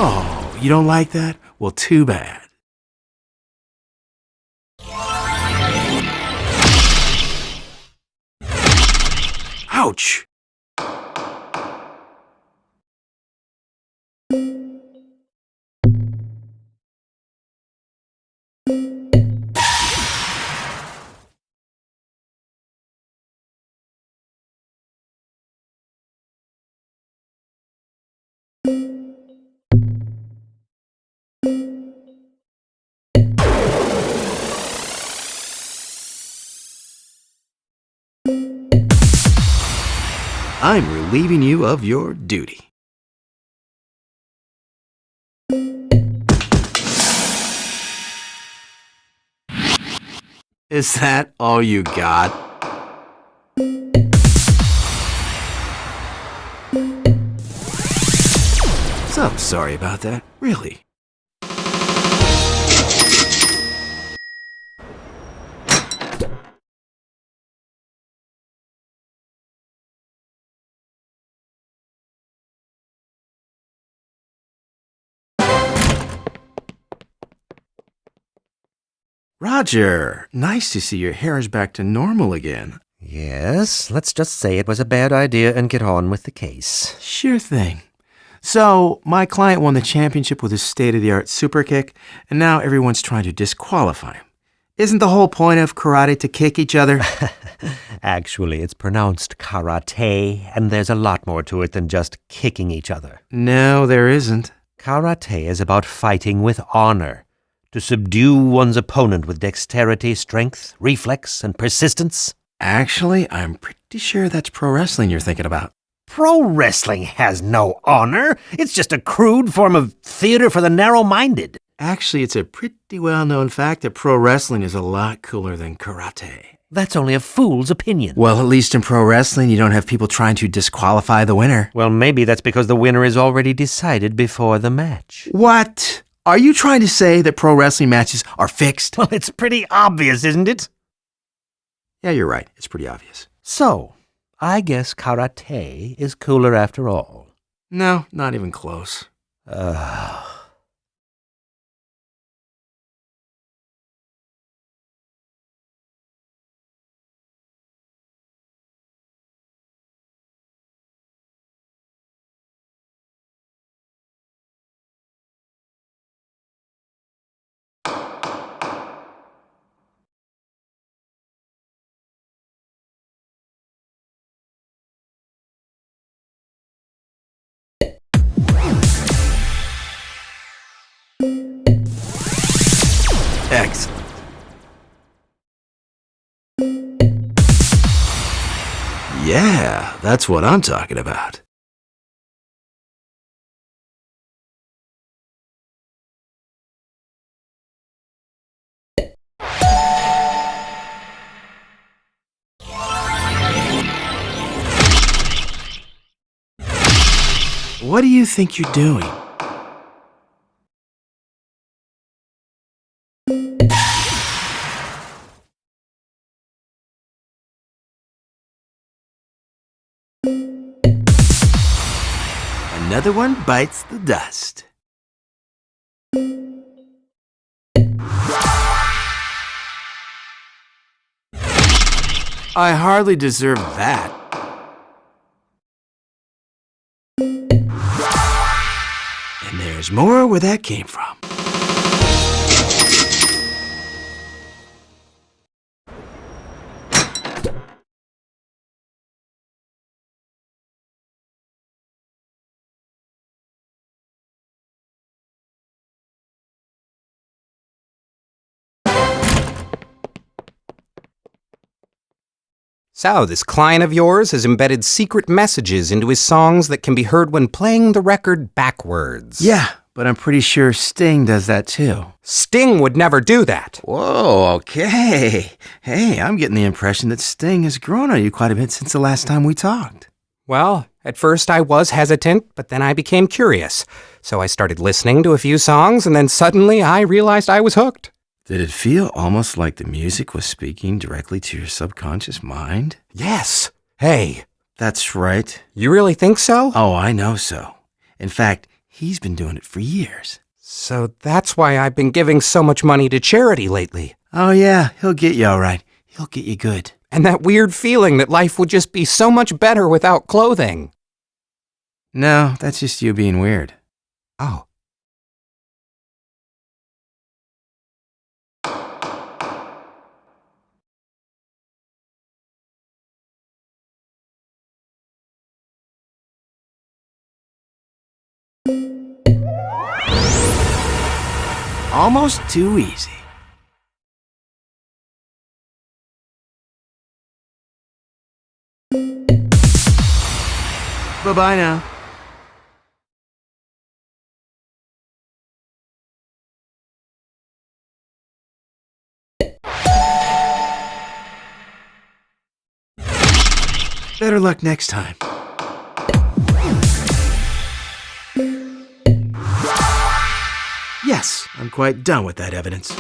Oh, you don't like that? Well, too bad. Ouch! I'm relieving you of your duty. Is that all you got? So sorry about that, really. Roger, nice to see your hair is back to normal again. Yes, let's just say it was a bad idea and get on with the case. Sure thing. So, my client won the championship with his state-of-the-art super kick, and now everyone's trying to disqualify him. Isn't the whole point of karate to kick each other? Actually, it's pronounced karate, and there's a lot more to it than just kicking each other. No, there isn't. Karate is about fighting with honor, to subdue one's opponent with dexterity, strength, reflex, and persistence. Actually, I'm pretty sure that's pro wrestling you're thinking about. Pro wrestling has no honor. It's just a crude form of theater for the narrow-minded. Actually, it's a pretty well-known fact that pro wrestling is a lot cooler than karate. That's only a fool's opinion. Well, at least in pro wrestling, you don't have people trying to disqualify the winner. Well, maybe that's because the winner is already decided before the match. What? Are you trying to say that pro wrestling matches are fixed? Well, it's pretty obvious, isn't it? Yeah, you're right. It's pretty obvious. So, I guess karate is cooler after all. No, not even close. Excellent. Yeah, that's what I'm talking about. What do you think you're doing? Another one bites the dust. I hardly deserve that. And there's more where that came from. So, this client of yours has embedded secret messages into his songs that can be heard when playing the record backwards. Yeah, but I'm pretty sure Sting does that too. Sting would never do that. Whoa, okay. Hey, I'm getting the impression that Sting has grown on you quite a bit since the last time we talked. Well, at first I was hesitant, but then I became curious. So I started listening to a few songs, and then suddenly I realized I was hooked. Did it feel almost like the music was speaking directly to your subconscious mind? Yes. Hey. That's right. You really think so? Oh, I know so. In fact, he's been doing it for years. So that's why I've been giving so much money to charity lately. Oh yeah, he'll get you all right. He'll get you good. And that weird feeling that life would just be so much better without clothing. No, that's just you being weird. Oh. Almost too easy. Bye-bye now. Better luck next time. Yes, I'm quite done with that evidence.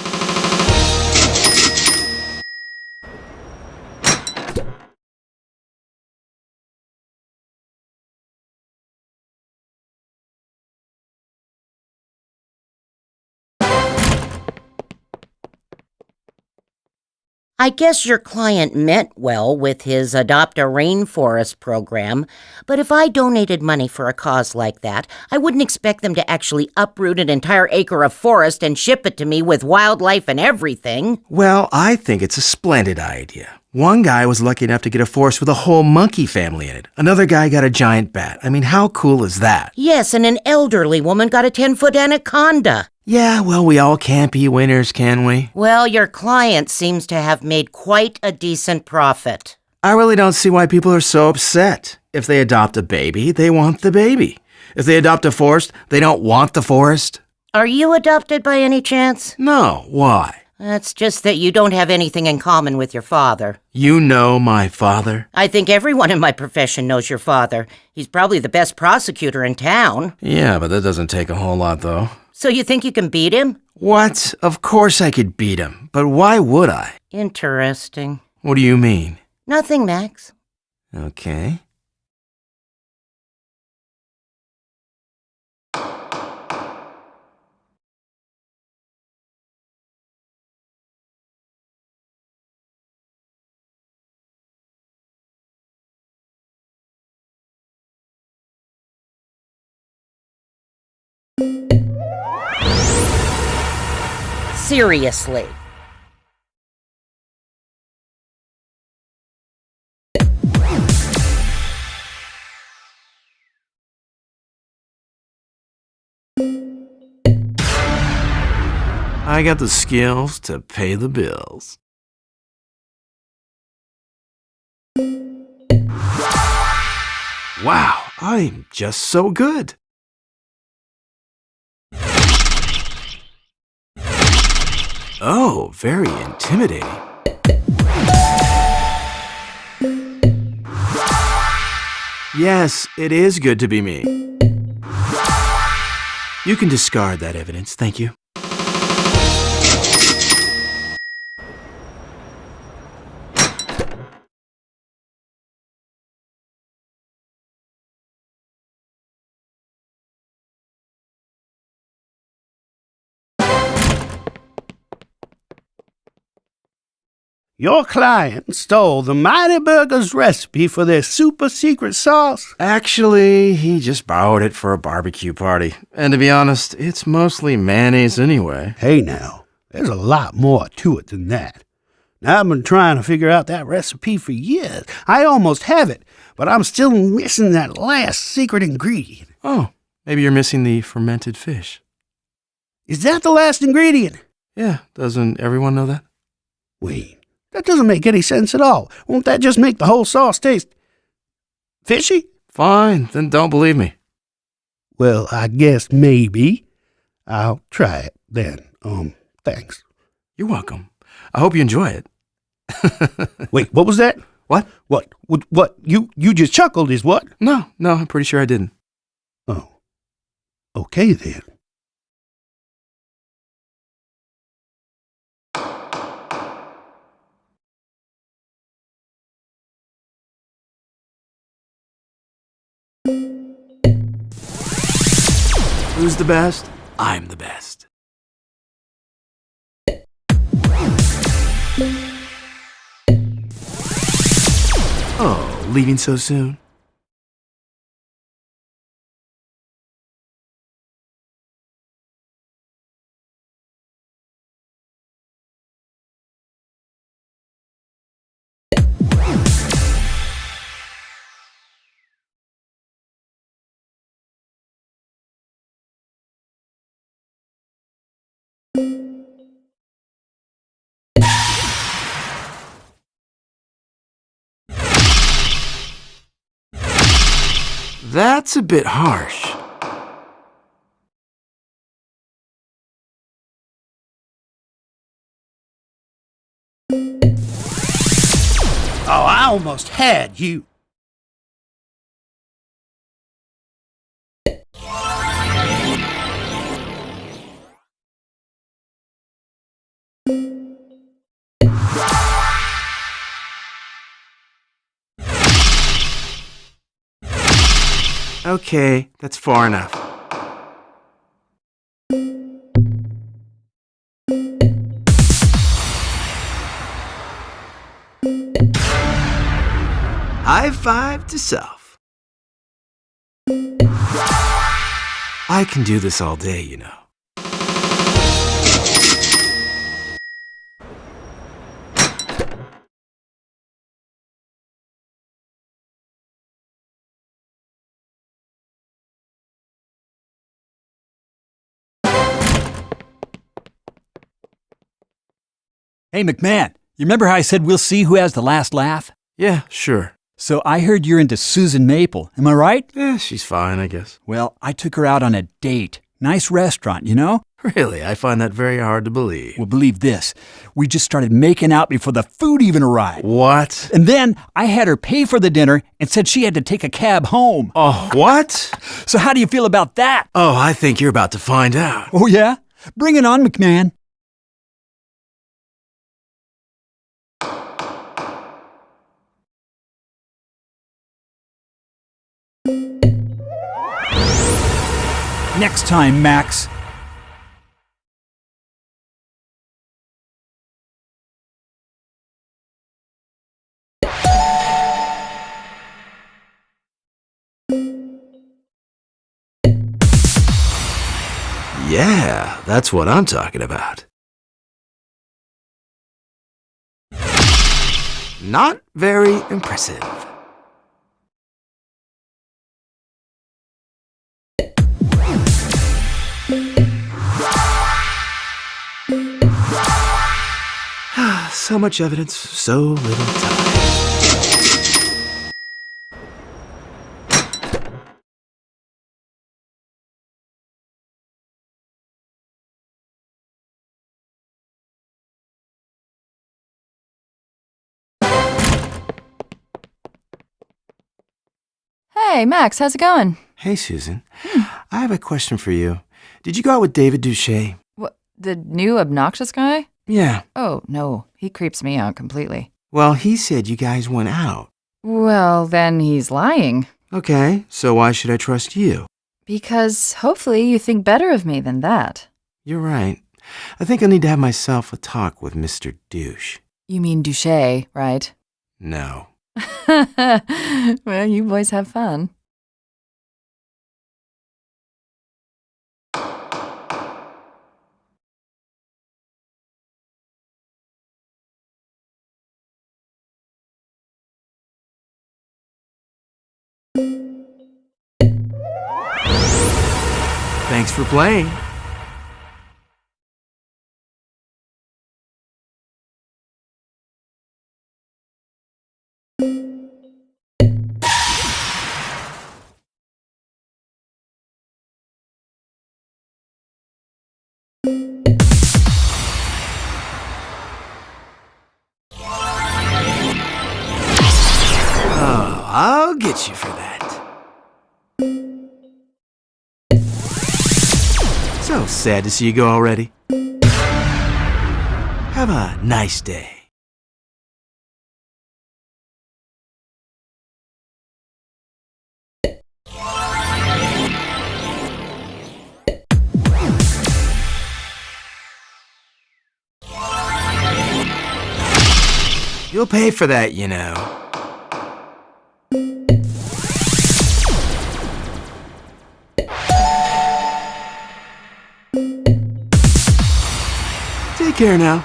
I guess your client meant well with his Adopt a Rainforest program, but if I donated money for a cause like that, I wouldn't expect them to actually uproot an entire acre of forest and ship it to me with wildlife and everything. Well, I think it's a splendid idea. One guy was lucky enough to get a forest with a whole monkey family in it. Another guy got a giant bat. I mean, how cool is that? Yes, and an elderly woman got a 10-foot anaconda. Yeah, well, we all can't be winners, can we? Well, your client seems to have made quite a decent profit. I really don't see why people are so upset. If they adopt a baby, they want the baby. If they adopt a forest, they don't want the forest. Are you adopted by any chance? No, why? That's just that you don't have anything in common with your father. You know my father? I think everyone in my profession knows your father. He's probably the best prosecutor in town. Yeah, but that doesn't take a whole lot, though. So you think you can beat him? What? Of course I could beat him, but why would I? Interesting. What do you mean? Nothing, Max. Okay. Seriously. I got the skills to pay the bills. Wow, I'm just so good. Oh, very intimidating. Yes, it is good to be me. You can discard that evidence, thank you. Your client stole the Mighty Burger's recipe for their super secret sauce? Actually, he just borrowed it for a barbecue party. And to be honest, it's mostly mayonnaise anyway. Hey now, there's a lot more to it than that. Now, I've been trying to figure out that recipe for years. I almost have it, but I'm still missing that last secret ingredient. Oh, maybe you're missing the fermented fish. Is that the last ingredient? Yeah, doesn't everyone know that? Wait. That doesn't make any sense at all. Won't that just make the whole sauce taste fishy? Fine, then don't believe me. Well, I guess maybe. I'll try it then. Thanks. You're welcome. I hope you enjoy it. Wait, what was that? What? What? You just chuckled is what? No, I'm pretty sure I didn't. Oh. Okay then. Who's the best? I'm the best. leaving so soon? That's a bit harsh. Oh, I almost had you. Okay, that's far enough. High five to self. I can do this all day, you know. Hey, McMahon, you remember how I said we'll see who has the last laugh? Yeah, sure. So I heard you're into Susan Maple, am I right? She's fine, I guess. Well, I took her out on a date. Nice restaurant, you know? Really, I find that very hard to believe. Well, believe this. We just started making out before the food even arrived. What? And then I had her pay for the dinner and said she had to take a cab home. Oh, what? So how do you feel about that? Oh, I think you're about to find out. Oh, yeah? Bring it on, McMahon. Next time, Max. Yeah, that's what I'm talking about. Not very impressive. So much evidence, so little time. Hey, Max, how's it going? Hey, Susan. I have a question for you. Did you go out with David Duché? What, the new obnoxious guy? Yeah. Oh, no, he creeps me out completely. Well, he said you guys went out. Well, then he's lying. Okay, so why should I trust you? Because hopefully you think better of me than that. You're right. I think I need to have myself a talk with Mr. Douche. You mean Duché, right? No. Well, you boys have fun. Thanks for playing. Oh, I'll get you for that. So sad to see you go already. Have a nice day. You'll pay for that, you know. Take care now.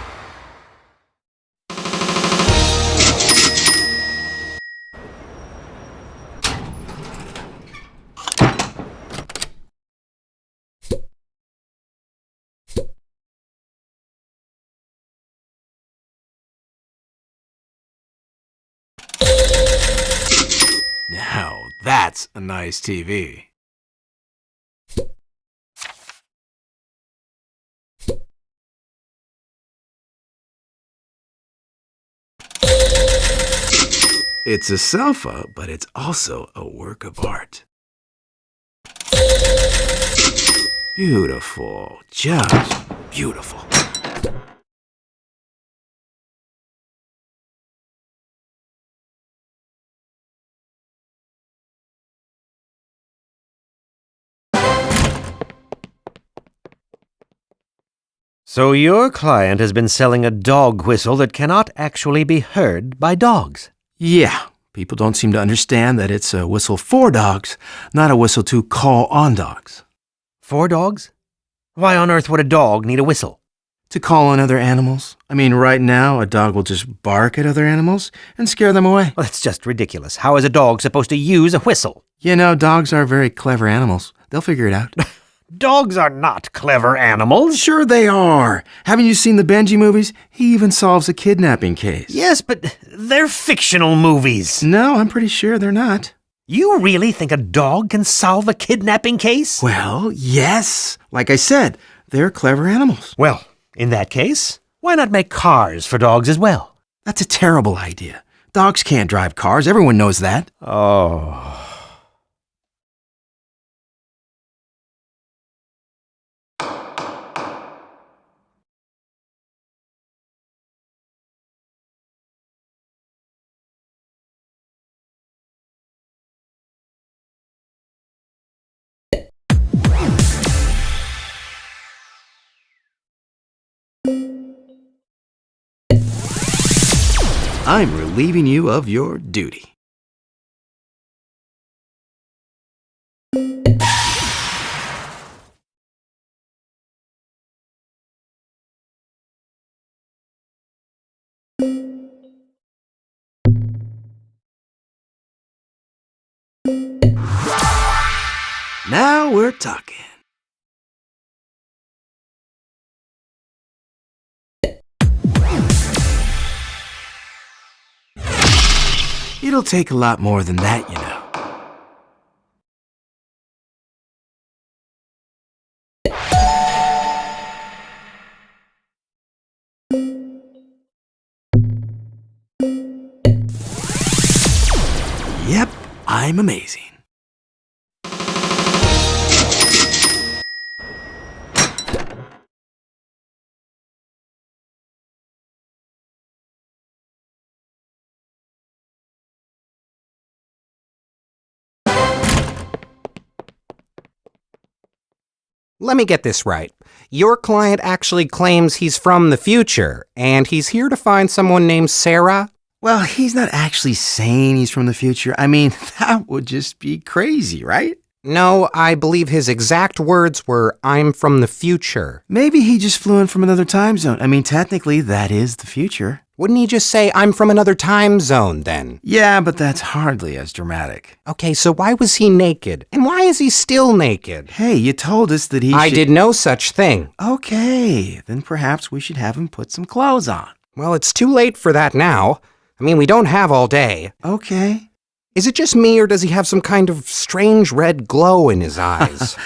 Now, that's a nice TV. It's a sofa, but it's also a work of art. Beautiful, just beautiful. So your client has been selling a dog whistle that cannot actually be heard by dogs. Yeah, people don't seem to understand that it's a whistle for dogs, not a whistle to call on dogs. For dogs? Why on earth would a dog need a whistle? To call on other animals. I mean, right now, a dog will just bark at other animals and scare them away. Well, that's just ridiculous. How is a dog supposed to use a whistle? You know, dogs are very clever animals. They'll figure it out. Dogs are not clever animals. Sure they are. Haven't you seen the Benji movies? He even solves a kidnapping case. Yes, but they're fictional movies. No, I'm pretty sure they're not. You really think a dog can solve a kidnapping case? Well, yes. Like I said, they're clever animals. Well, in that case, why not make cars for dogs as well? That's a terrible idea. Dogs can't drive cars. Everyone knows that. Oh. I'm relieving you of your duty. Now we're talking. It'll take a lot more than that, you know. Yep, I'm amazing. Let me get this right. Your client actually claims he's from the future, and he's here to find someone named Sarah? Well, he's not actually saying he's from the future. I mean, that would just be crazy, right? No, I believe his exact words were, "I'm from the future." Maybe he just flew in from another time zone. I mean, technically, that is the future. Wouldn't he just say, "I'm from another time zone," then? Yeah, but that's hardly as dramatic. Okay, so why was he naked? And why is he still naked? Hey, you told us that I did no such thing. Okay, then perhaps we should have him put some clothes on. Well, it's too late for that now. I mean, we don't have all day. Okay. Is it just me, or does he have some kind of strange red glow in his eyes?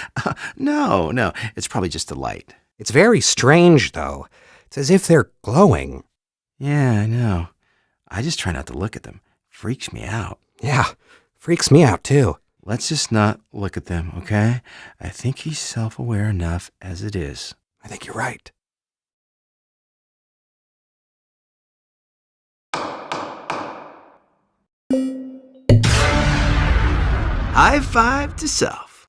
No, it's probably just the light. It's very strange, though. It's as if they're glowing. Yeah, I know. I just try not to look at them. Freaks me out. Yeah, freaks me out, too. Let's just not look at them, okay? I think he's self-aware enough as it is. I think you're right. High five to self.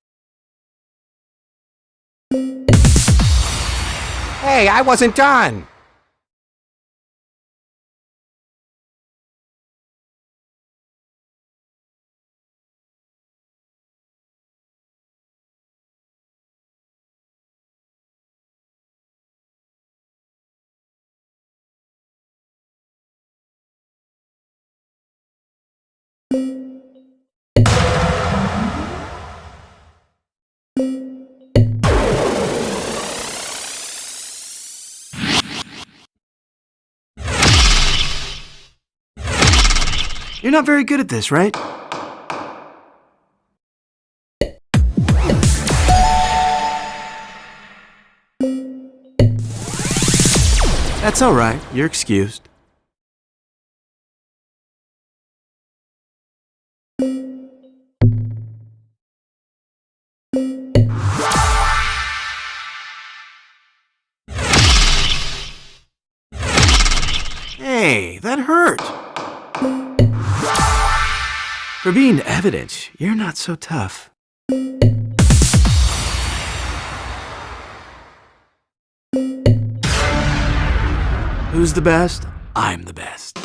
Hey, I wasn't done. You're not very good at this, right? That's all right. You're excused. Hey, that hurt. For being evidence, you're not so tough. Who's the best? I'm the best.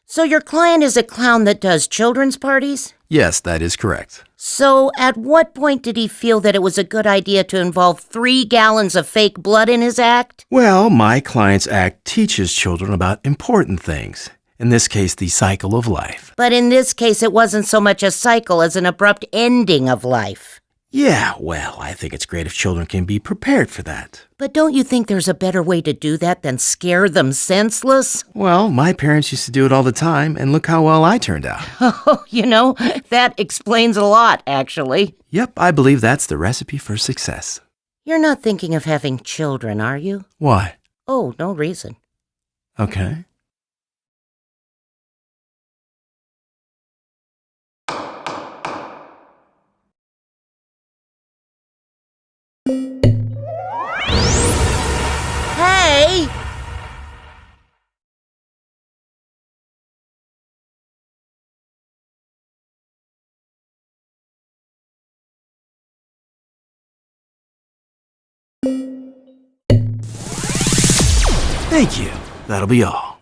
So your client is a clown that does children's parties? Yes, that is correct. So at what point did he feel that it was a good idea to involve 3 gallons of fake blood in his act? Well, my client's act teaches children about important things. In this case, the cycle of life. But in this case, it wasn't so much a cycle as an abrupt ending of life. Yeah, well, I think it's great if children can be prepared for that. But don't you think there's a better way to do that than scare them senseless? Well, my parents used to do it all the time, and look how well I turned out. Oh, that explains a lot, actually. Yep, I believe that's the recipe for success. You're not thinking of having children, are you? Why? Oh, no reason. Okay. Hey! Thank you. That'll be all.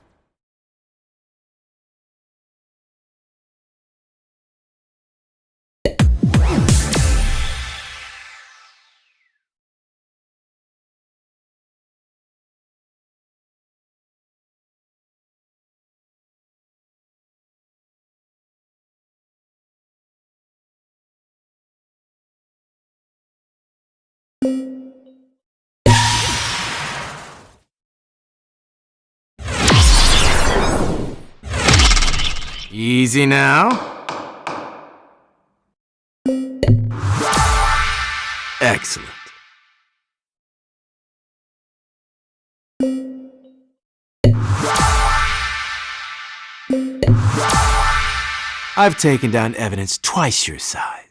Easy now. Excellent. I've taken down evidence twice your size.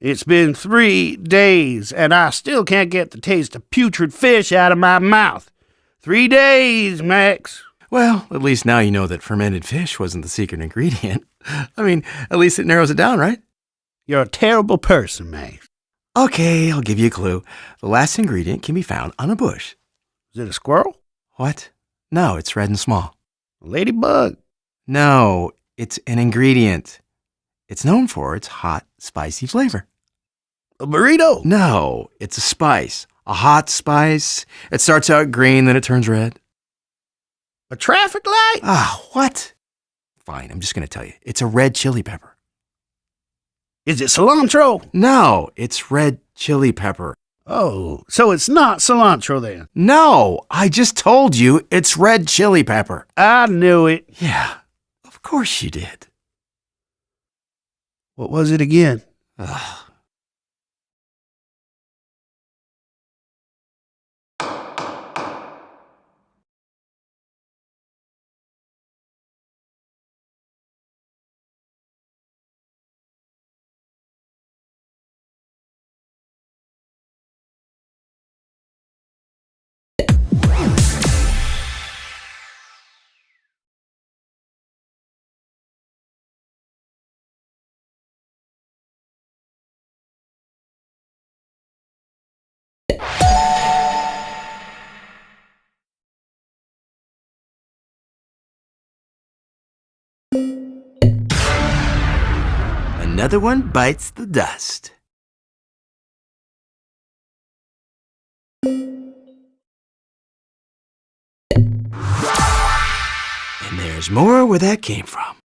It's been 3 days, and I still can't get the taste of putrid fish out of my mouth. 3 days, Max. Well, at least now you know that fermented fish wasn't the secret ingredient. I mean, at least it narrows it down, right? You're a terrible person, Max. Okay, I'll give you a clue. The last ingredient can be found on a bush. Is it a squirrel? What? No, it's red and small. A ladybug? No, it's an ingredient. It's known for its hot, spicy flavor. A burrito? No, it's a spice. A hot spice. It starts out green, then it turns red. A traffic light? Ah, what? Fine, I'm just going to tell you. It's a red chili pepper. Is it cilantro? No, it's red chili pepper. Oh, so it's not cilantro then? No, I just told you it's red chili pepper. I knew it. Yeah, of course you did. What was it again? Ugh. Another one bites the dust. And there's more where that came from.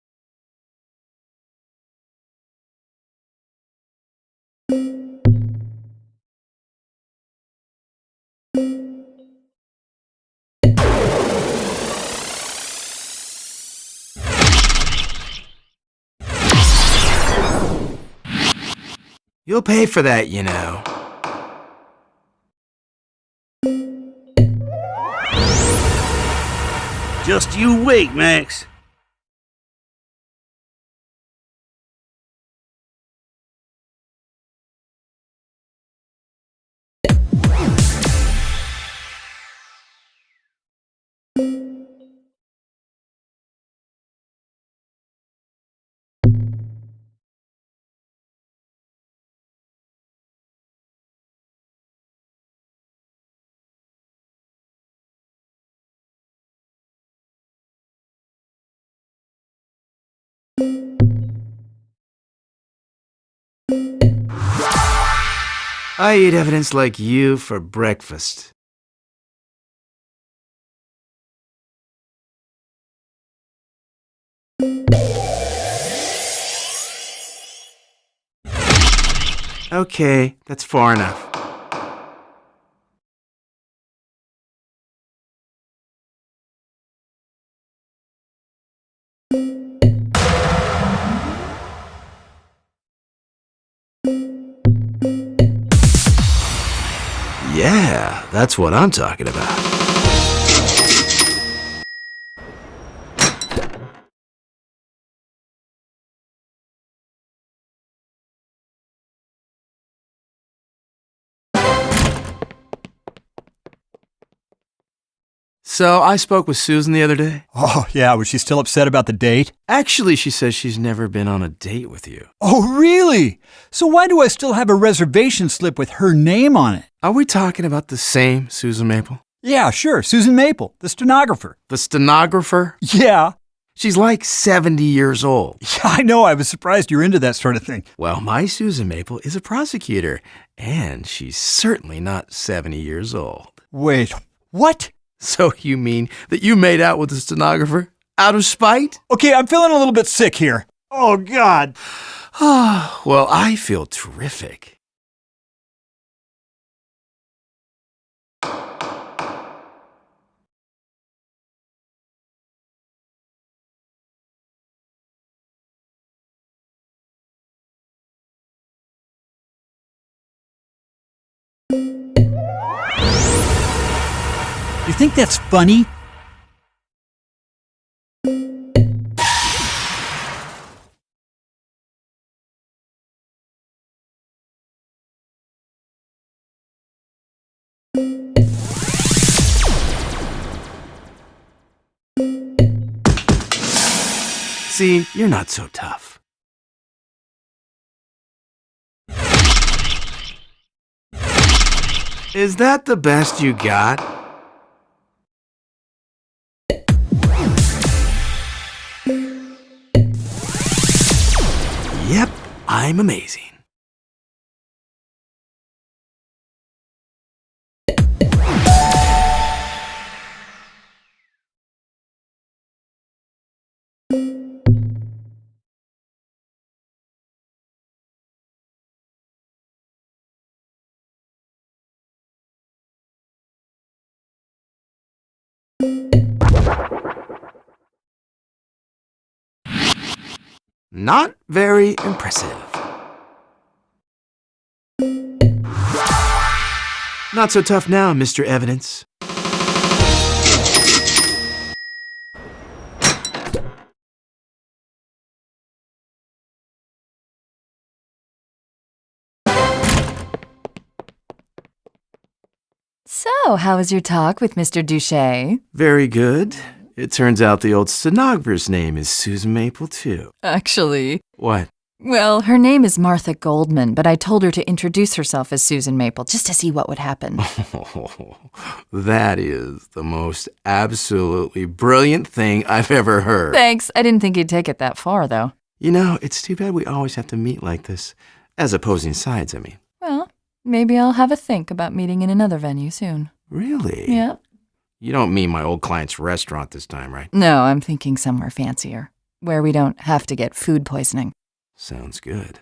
You'll pay for that, you know. Just you wait, Max. I eat evidence like you for breakfast. Okay, that's far enough. Yeah, that's what I'm talking about. So I spoke with Susan the other day. Oh, yeah, was she still upset about the date? Actually, she says she's never been on a date with you. Oh, really? So why do I still have a reservation slip with her name on it? Are we talking about the same Susan Maple? Yeah, sure, Susan Maple, the stenographer. The stenographer? Yeah. She's like 70 years old. Yeah, I know, I was surprised you're into that sort of thing. Well, my Susan Maple is a prosecutor, and she's certainly not 70 years old. Wait, what? So you mean that you made out with the stenographer out of spite? Okay, I'm feeling a little bit sick here. Oh, God. Well, I feel terrific. You think that's funny? See, you're not so tough. Is that the best you got? Yep, I'm amazing. Not very impressive. Not so tough now, Mr. Evidence. So, how was your talk with Mr. Duché? Very good. It turns out the old stenographer's name is Susan Maple, too. Actually, What? well, her name is Martha Goldman, but I told her to introduce herself as Susan Maple just to see what would happen. That is the most absolutely brilliant thing I've ever heard. Thanks. I didn't think you'd take it that far, though. You know, it's too bad we always have to meet like this. As opposing sides, I mean. Well, maybe I'll have a think about meeting in another venue soon. Really? Yeah. You don't mean my old client's restaurant this time, right? No, I'm thinking somewhere fancier, where we don't have to get food poisoning. Sounds good.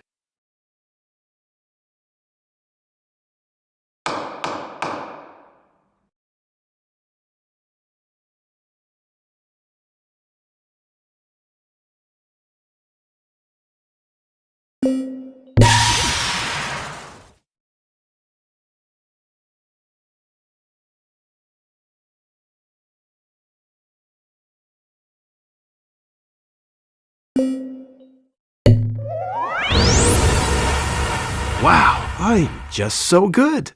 Wow, I'm just so good.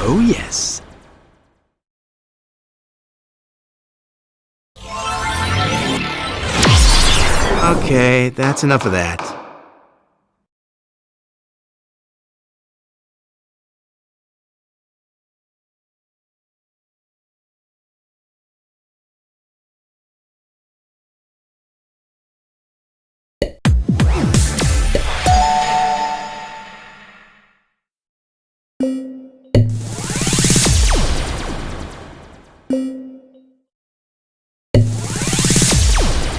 Oh, yes. Okay, that's enough of that.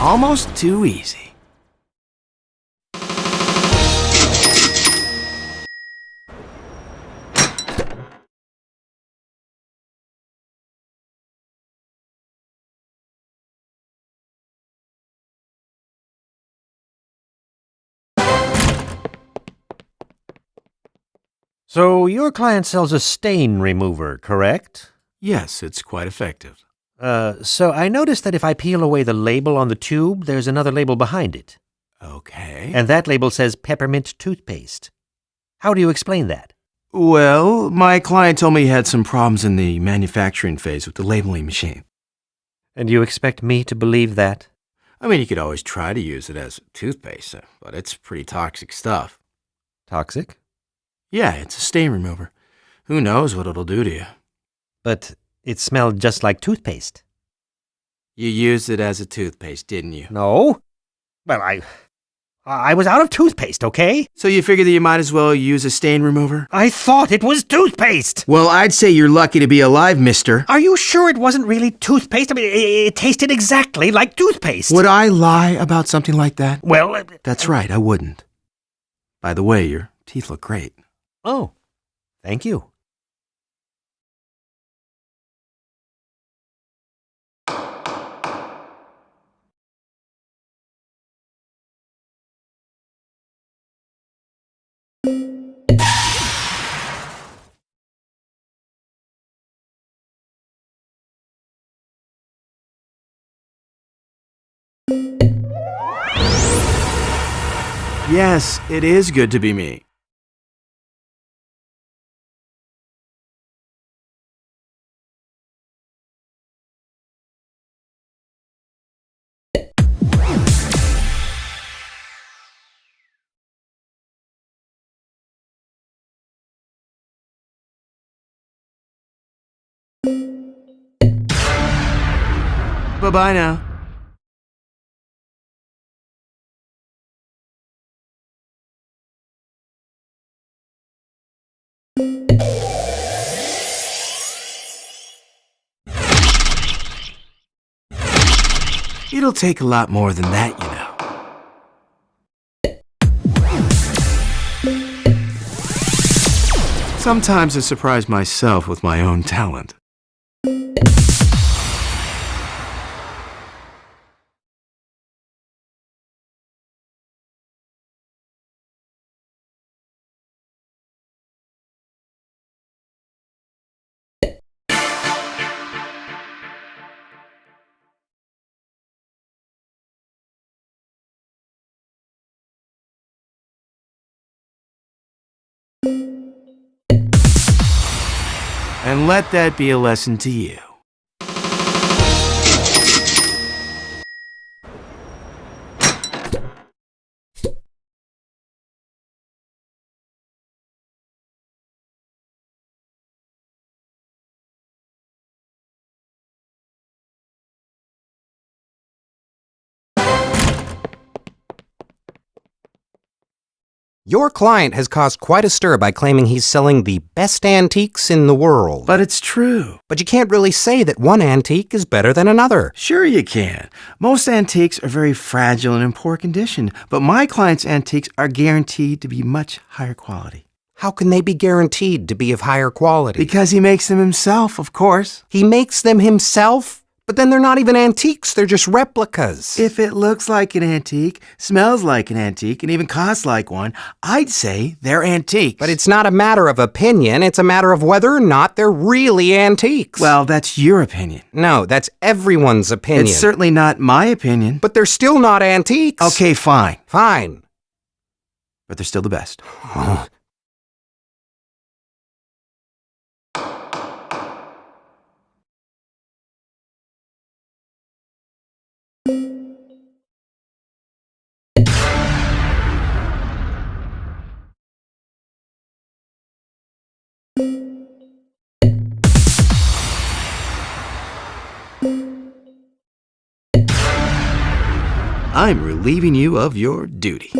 Almost too easy. So your client sells a stain remover, correct? Yes, it's quite effective. So I noticed that if I peel away the label on the tube, there's another label behind it. Okay. And that label says peppermint toothpaste. How do you explain that? Well, my client told me he had some problems in the manufacturing phase with the labeling machine. And you expect me to believe that? I mean, you could always try to use it as toothpaste, but it's pretty toxic stuff. Toxic? Yeah, it's a stain remover. Who knows what it'll do to you? But it smelled just like toothpaste. You used it as a toothpaste, didn't you? No. Well, I was out of toothpaste, okay? So you figured that you might as well use a stain remover? I thought it was toothpaste! Well, I'd say you're lucky to be alive, mister. Are you sure it wasn't really toothpaste? I mean, it tasted exactly like toothpaste. Would I lie about something like that? Well... That's right, I wouldn't. By the way, your teeth look great. Oh, thank you. Yes, it is good to be me. Bye-bye now. It'll take a lot more than that, you know. Sometimes I surprise myself with my own talent. And let that be a lesson to you. Your client has caused quite a stir by claiming he's selling the best antiques in the world. But it's true. But you can't really say that one antique is better than another. Sure you can. Most antiques are very fragile and in poor condition, but my client's antiques are guaranteed to be much higher quality. How can they be guaranteed to be of higher quality? Because he makes them himself, of course. He makes them himself? But then they're not even antiques, they're just replicas. If it looks like an antique, smells like an antique, and even costs like one, I'd say they're antiques. But it's not a matter of opinion, it's a matter of whether or not they're really antiques. Well, that's your opinion. No, that's everyone's opinion. It's certainly not my opinion. But they're still not antiques. Okay, fine. Fine. But they're still the best. I'm relieving you of your duty.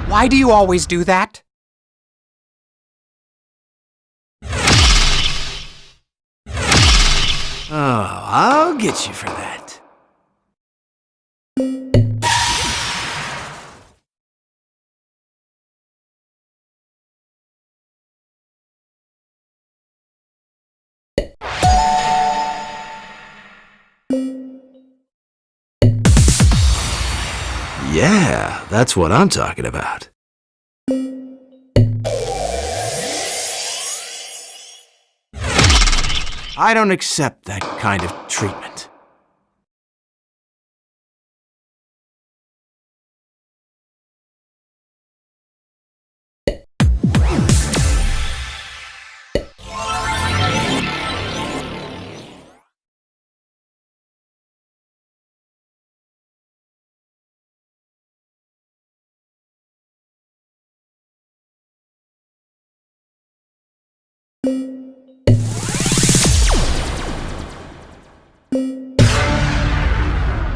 Why do you always do that? Oh, I'll get you for that. Yeah, that's what I'm talking about. I don't accept that kind of treatment.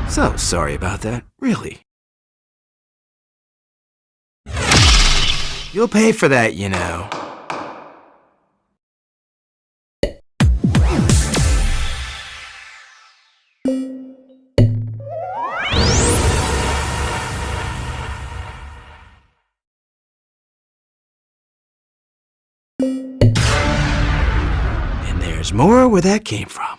So sorry about that, really. You'll pay for that, you know. And there's more where that came from.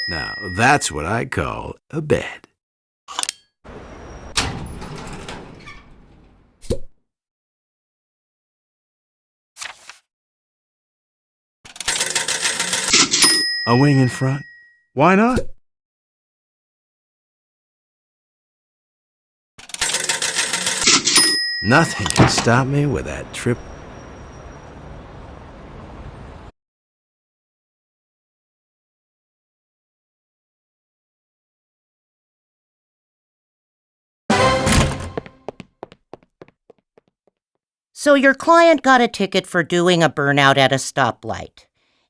Now, that's what I call a bed. A wing in front? Why not? Nothing can stop me with that trip. So your client got a ticket for doing a burnout at a stoplight,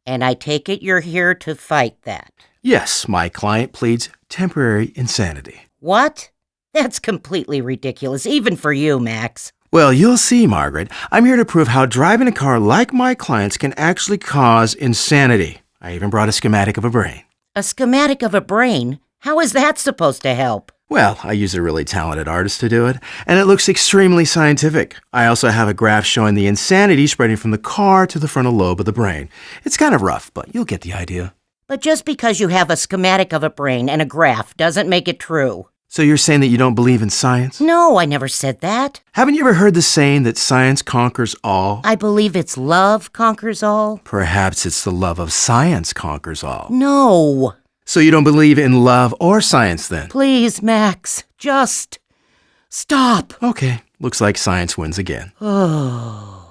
and I take it you're here to fight that. Yes, my client pleads temporary insanity. What? That's completely ridiculous, even for you, Max. Well, you'll see, Margaret. I'm here to prove how driving a car like my client's can actually cause insanity. I even brought a schematic of a brain. A schematic of a brain? How is that supposed to help? Well, I use a really talented artist to do it, and it looks extremely scientific. I also have a graph showing the insanity spreading from the car to the frontal lobe of the brain. It's kind of rough, but you'll get the idea. But just because you have a schematic of a brain and a graph doesn't make it true. So you're saying that you don't believe in science? No, I never said that. Haven't you ever heard the saying that science conquers all? I believe it's love conquers all. Perhaps it's the love of science conquers all. No. So you don't believe in love or science then? Please, Max, just stop. Okay, looks like science wins again. Oh.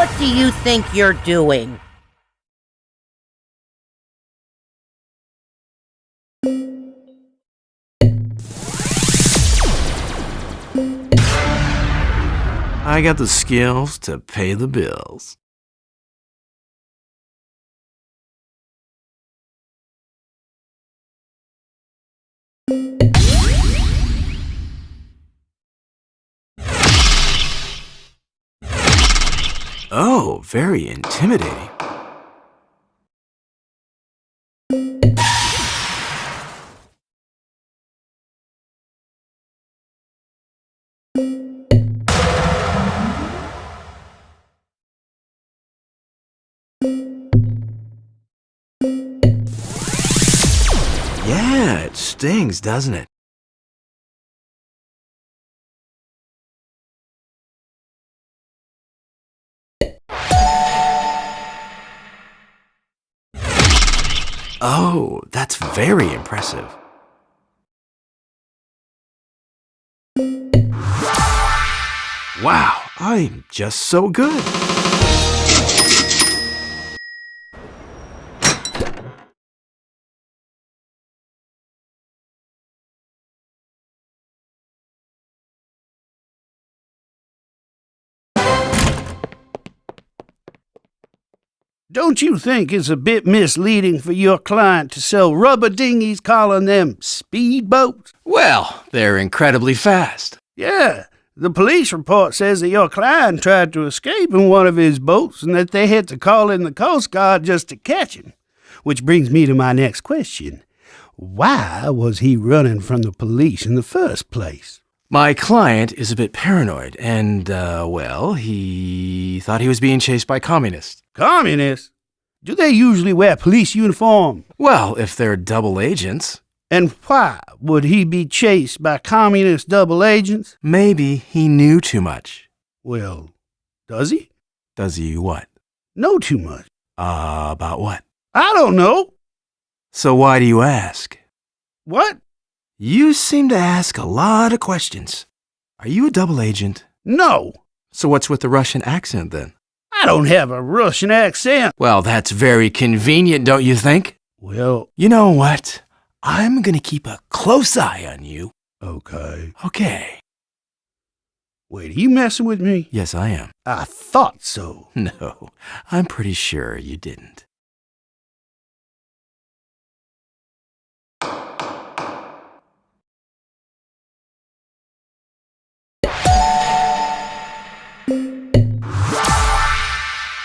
What do you think you're doing? I got the skills to pay the bills. Oh, very intimidating. Yeah, it stings, doesn't it? Oh, that's very impressive. Wow, I'm just so good. Don't you think it's a bit misleading for your client to sell rubber dinghies calling them speedboats? Well, they're incredibly fast. Yeah, the police report says that your client tried to escape in one of his boats and that they had to call in the Coast Guard just to catch him. Which brings me to my next question. Why was he running from the police in the first place? My client is a bit paranoid, and, well, he thought he was being chased by communists. Communists? Do they usually wear police uniform? Well, if they're double agents. And why would he be chased by communist double agents? Maybe he knew too much. Well, does he? Does he what? Know too much. About what? I don't know. So why do you ask? What? You seem to ask a lot of questions. Are you a double agent? No. So what's with the Russian accent then? I don't have a Russian accent. Well, that's very convenient, don't you think? Well, you know what? I'm gonna keep a close eye on you. okay. Okay. Wait, are you messing with me? Yes, I am. I thought so. No, I'm pretty sure you didn't.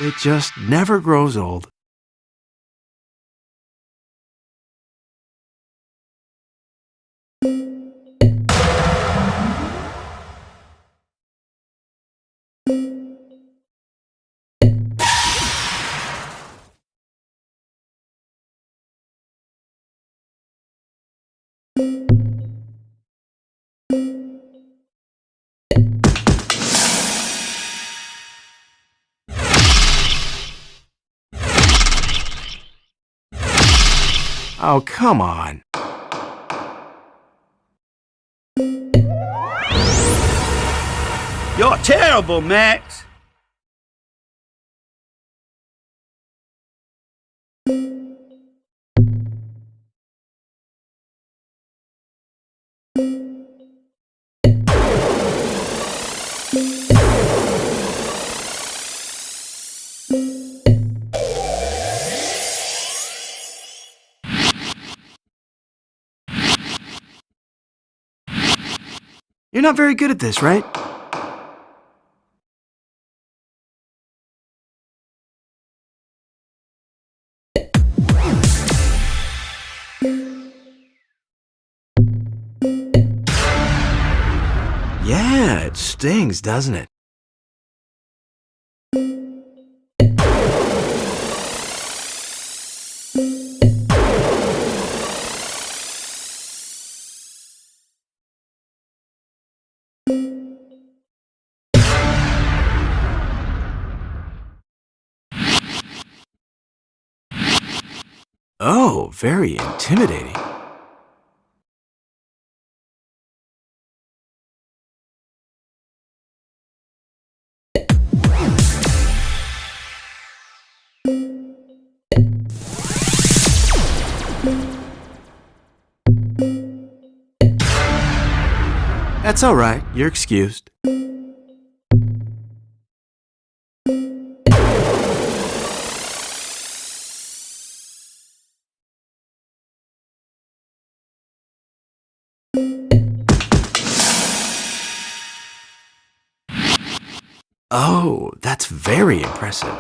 It just never grows old. Oh, come on. You're terrible, Max. You're not very good at this, right? Yeah, it stings, doesn't it? Oh, very intimidating. That's all right. You're excused. Oh, that's very impressive.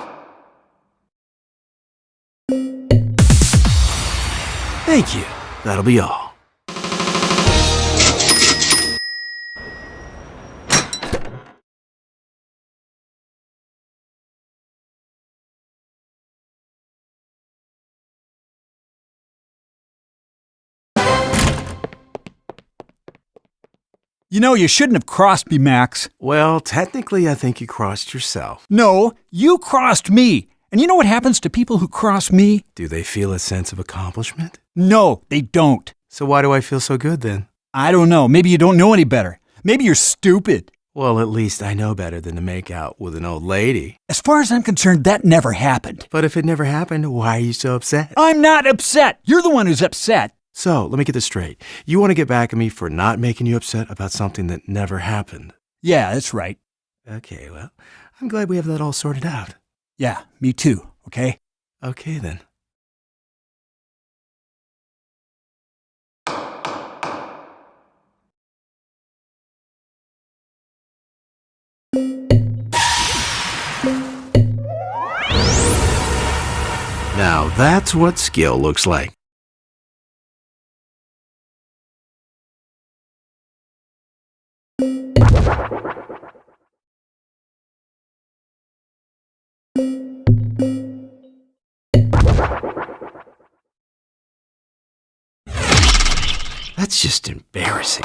Thank you. That'll be all. You know, you shouldn't have crossed me, Max. Well, technically, I think you crossed yourself. No, you crossed me. And you know what happens to people who cross me? Do they feel a sense of accomplishment? No, they don't. So why do I feel so good then? I don't know. Maybe you don't know any better. Maybe you're stupid. Well, at least I know better than to make out with an old lady. As far as I'm concerned, that never happened. But if it never happened, why are you so upset? I'm not upset. You're the one who's upset. So, let me get this straight. You want to get back at me for not making you upset about something that never happened? Yeah, that's right. Okay, well, I'm glad we have that all sorted out. Yeah, me too, okay? Okay, then. Now, that's what skill looks like. That's just embarrassing.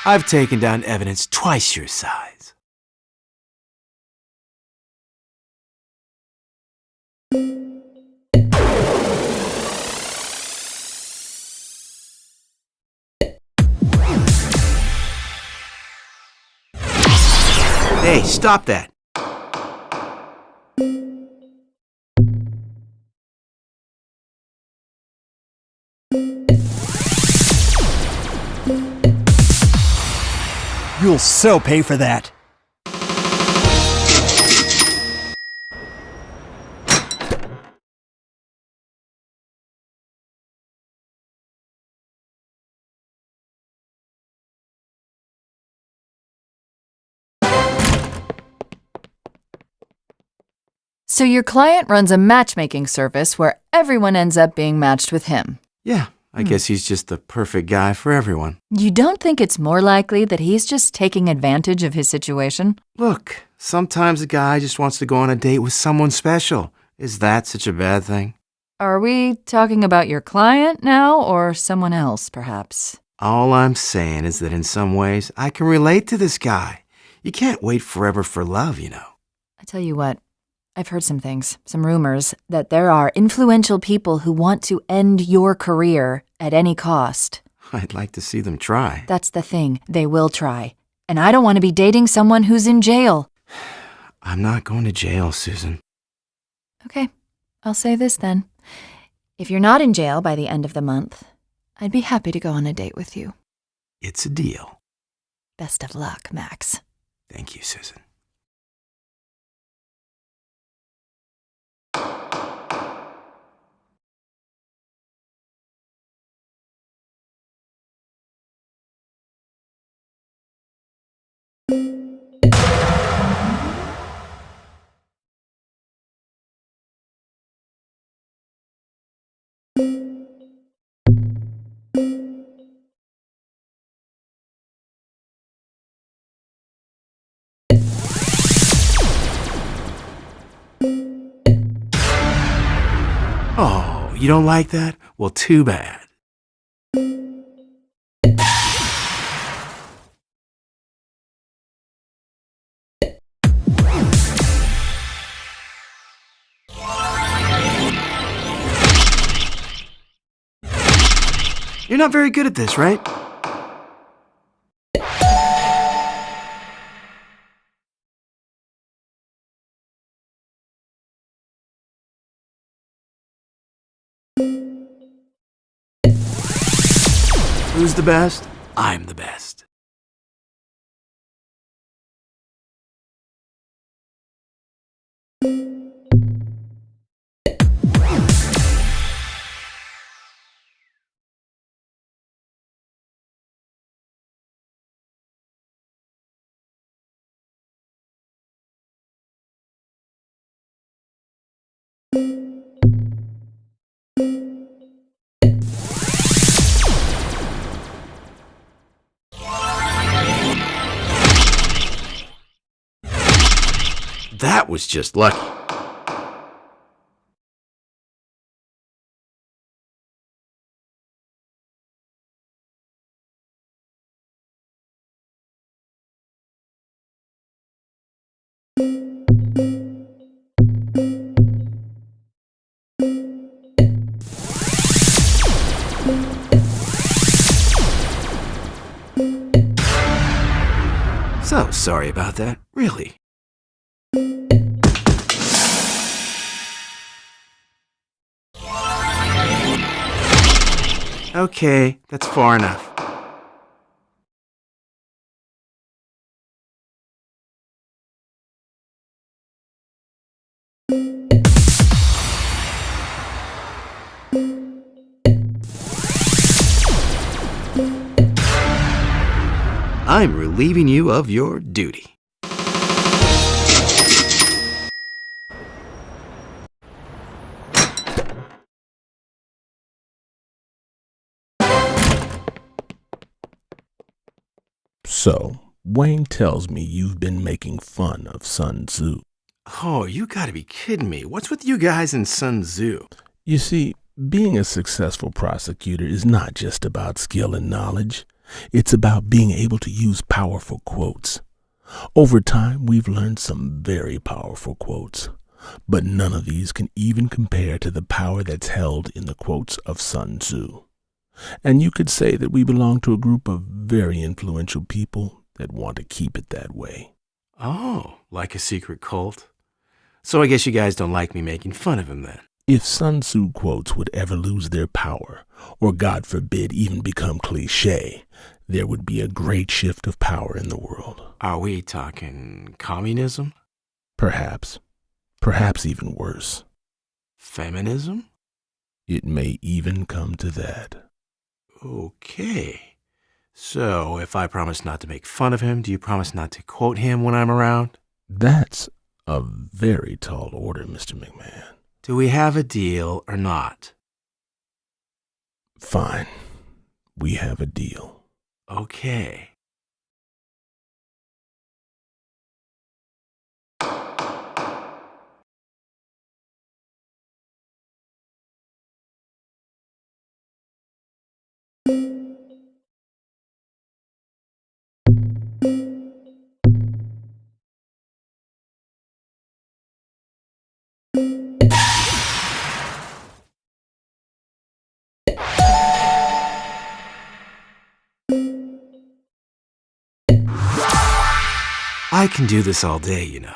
I've taken down evidence twice your size. Hey, stop that. You'll so pay for that. So your client runs a matchmaking service where everyone ends up being matched with him. Yeah, I guess he's just the perfect guy for everyone. You don't think it's more likely that he's just taking advantage of his situation? Look, sometimes a guy just wants to go on a date with someone special. Is that such a bad thing? Are we talking about your client now or someone else, perhaps? All I'm saying is that in some ways, I can relate to this guy. You can't wait forever for love, you know. I tell you what, I've heard some things, some rumors, that there are influential people who want to end your career at any cost. I'd like to see them try. That's the thing, they will try. And I don't want to be dating someone who's in jail. I'm not going to jail, Susan. Okay, I'll say this then. If you're not in jail by the end of the month, I'd be happy to go on a date with you. It's a deal. Best of luck, Max. Thank you, Susan. Oh, you don't like that? Well, too bad. You're not very good at this, right? Who's the best? I'm the best. That was just lucky. So sorry about that, really. Okay, that's far enough. I'm relieving you of your duty. So, Wayne tells me you've been making fun of Sun Tzu. Oh, you gotta be kidding me. What's with you guys and Sun Tzu? You see, being a successful prosecutor is not just about skill and knowledge. It's about being able to use powerful quotes. Over time, we've learned some very powerful quotes, but none of these can even compare to the power that's held in the quotes of Sun Tzu. And you could say that we belong to a group of very influential people that want to keep it that way. Oh, like a secret cult? So I guess you guys don't like me making fun of him then. If Sun Tzu quotes would ever lose their power, or God forbid even become cliché, there would be a great shift of power in the world. Are we talking communism? Perhaps. Perhaps even worse. Feminism? It may even come to that. Okay. So, if I promise not to make fun of him, do you promise not to quote him when I'm around? That's a very tall order, Mr. McMahon. Do we have a deal or not? Fine. We have a deal. Okay. I can do this all day, you know.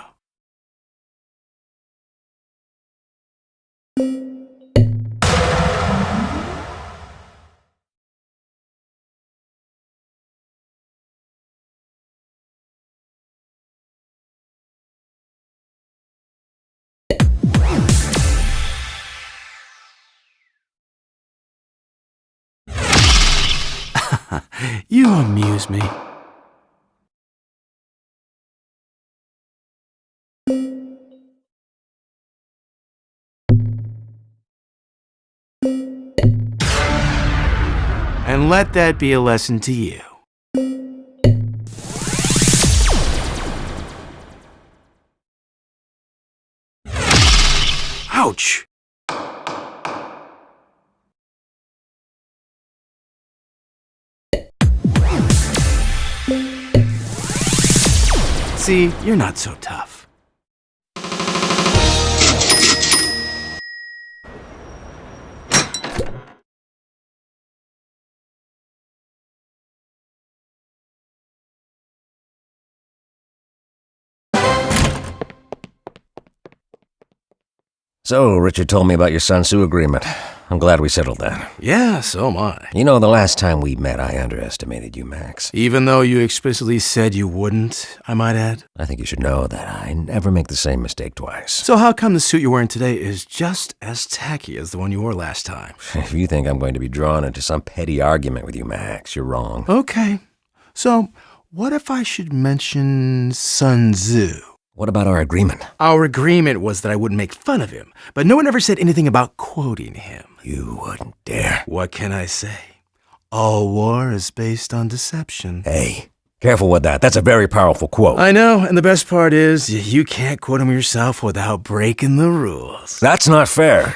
You amuse me. And let that be a lesson to you. Ouch! See, you're not so tough. So, Richard told me about your Sun Tzu agreement. I'm glad we settled that. Yeah, so am I. You know, the last time we met, I underestimated you, Max. Even though you explicitly said you wouldn't, I might add. I think you should know that I never make the same mistake twice. So how come the suit you're wearing today is just as tacky as the one you wore last time? If you think I'm going to be drawn into some petty argument with you, Max, you're wrong. Okay. So, what if I should mention Sun Tzu? What about our agreement? Our agreement was that I wouldn't make fun of him, but no one ever said anything about quoting him. You wouldn't dare. What can I say? All war is based on deception. Hey, careful with that. That's a very powerful quote. I know, and the best part is, you can't quote him yourself without breaking the rules. That's not fair.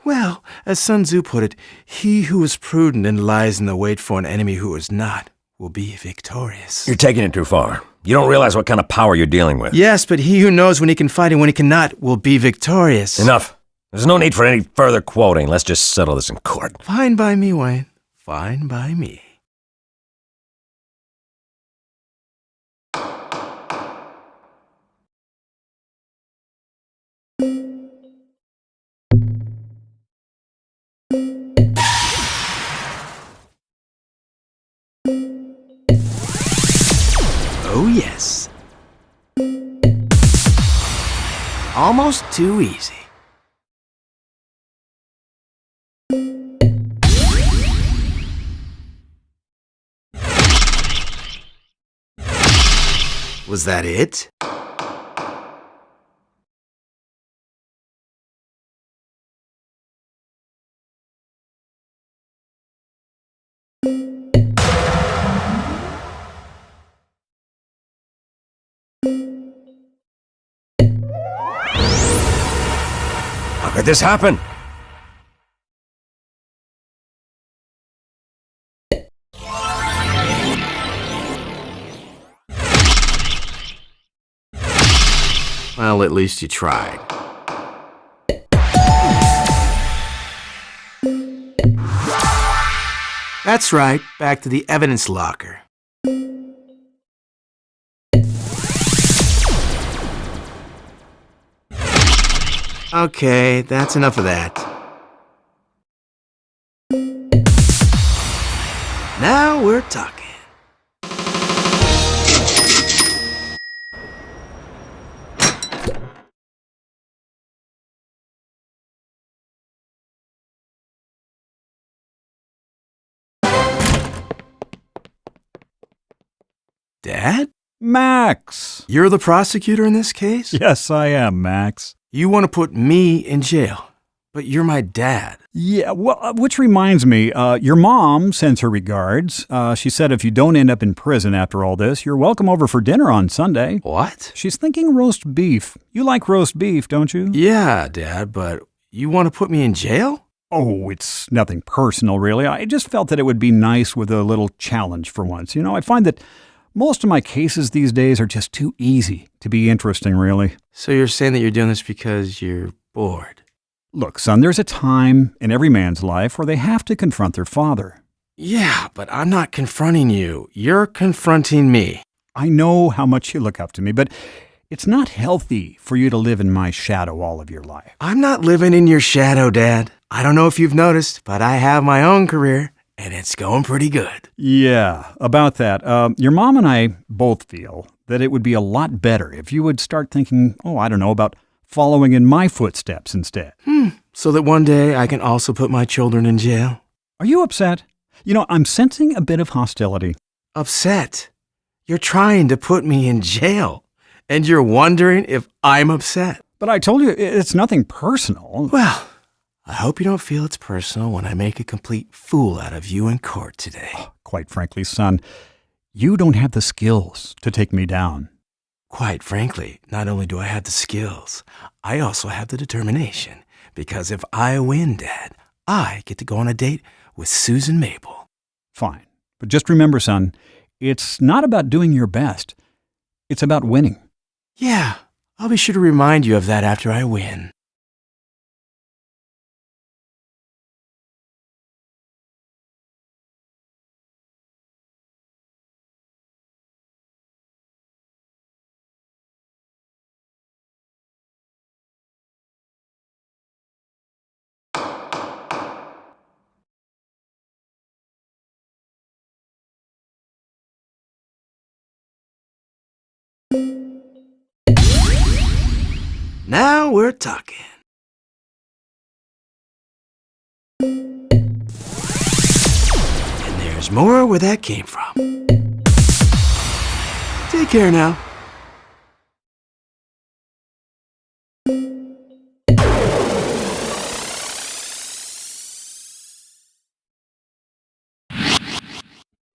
Well, as Sun Tzu put it, he who is prudent and lies in the wait for an enemy who is not will be victorious. You're taking it too far. You don't realize what kind of power you're dealing with. Yes, but he who knows when he can fight and when he cannot will be victorious. Enough. There's no need for any further quoting. Let's just settle this in court. Fine by me, Wayne. Fine by me. Oh, yes. Almost too easy. Was that it? How could this happen? Well, at least you tried. That's right, back to the evidence locker. Okay, that's enough of that. Now we're talking. Dad? Max! You're the prosecutor in this case? Yes, I am, Max. You want to put me in jail, but you're my dad. Yeah, well, which reminds me, your mom sends her regards. She said if you don't end up in prison after all this, you're welcome over for dinner on Sunday. What? She's thinking roast beef. You like roast beef, don't you? Yeah, Dad, but you want to put me in jail? Oh, it's nothing personal, really. I just felt that it would be nice with a little challenge for once. You know, I find that most of my cases these days are just too easy to be interesting, really. So you're saying that you're doing this because you're bored? Look, son, there's a time in every man's life where they have to confront their father. Yeah, but I'm not confronting you. You're confronting me. I know how much you look up to me, but it's not healthy for you to live in my shadow all of your life. I'm not living in your shadow, Dad. I don't know if you've noticed, but I have my own career, and it's going pretty good. Yeah, about that. Your mom and I both feel that it would be a lot better if you would start thinking, about following in my footsteps instead. So that one day I can also put my children in jail? Are you upset? You know, I'm sensing a bit of hostility. Upset? You're trying to put me in jail, and you're wondering if I'm upset. But I told you it's nothing personal. Well, I hope you don't feel it's personal when I make a complete fool out of you in court today. Quite frankly, son, you don't have the skills to take me down. Quite frankly, not only do I have the skills, I also have the determination. Because if I win, Dad, I get to go on a date with Susan Mabel. Fine. But just remember, son, it's not about doing your best. It's about winning. Yeah, I'll be sure to remind you of that after I win. Now we're talking. And there's more where that came from. Take care now.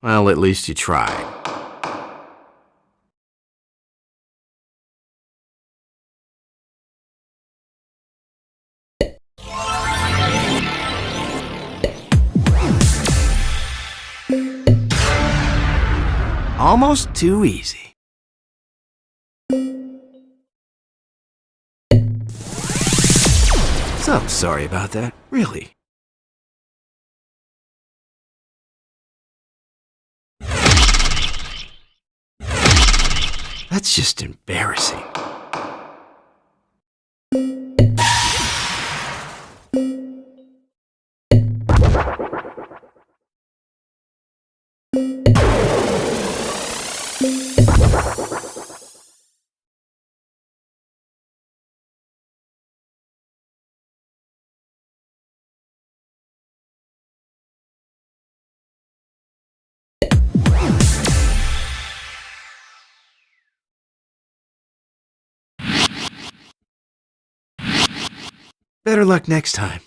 Well, at least you tried. Almost too easy. So sorry about that, really. That's just embarrassing. Better luck next time.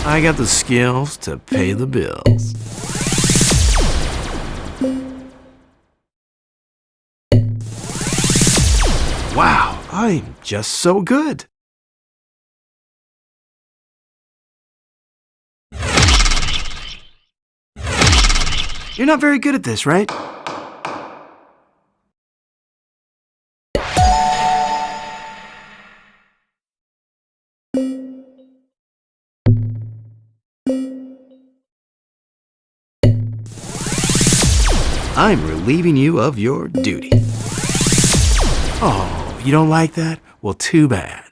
I got the skills to pay the bills. Wow, I'm just so good. You're not very good at this, right? I'm relieving you of your duty. Oh, you don't like that? Well, too bad.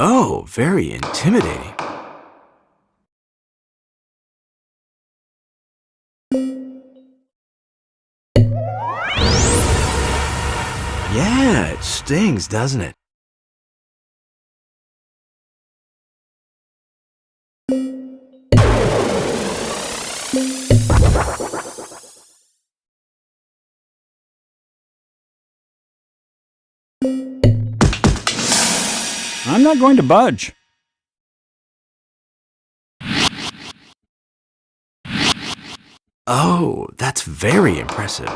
Oh, very intimidating. Yeah, it stings, doesn't it? I'm not going to budge. Oh, that's very impressive.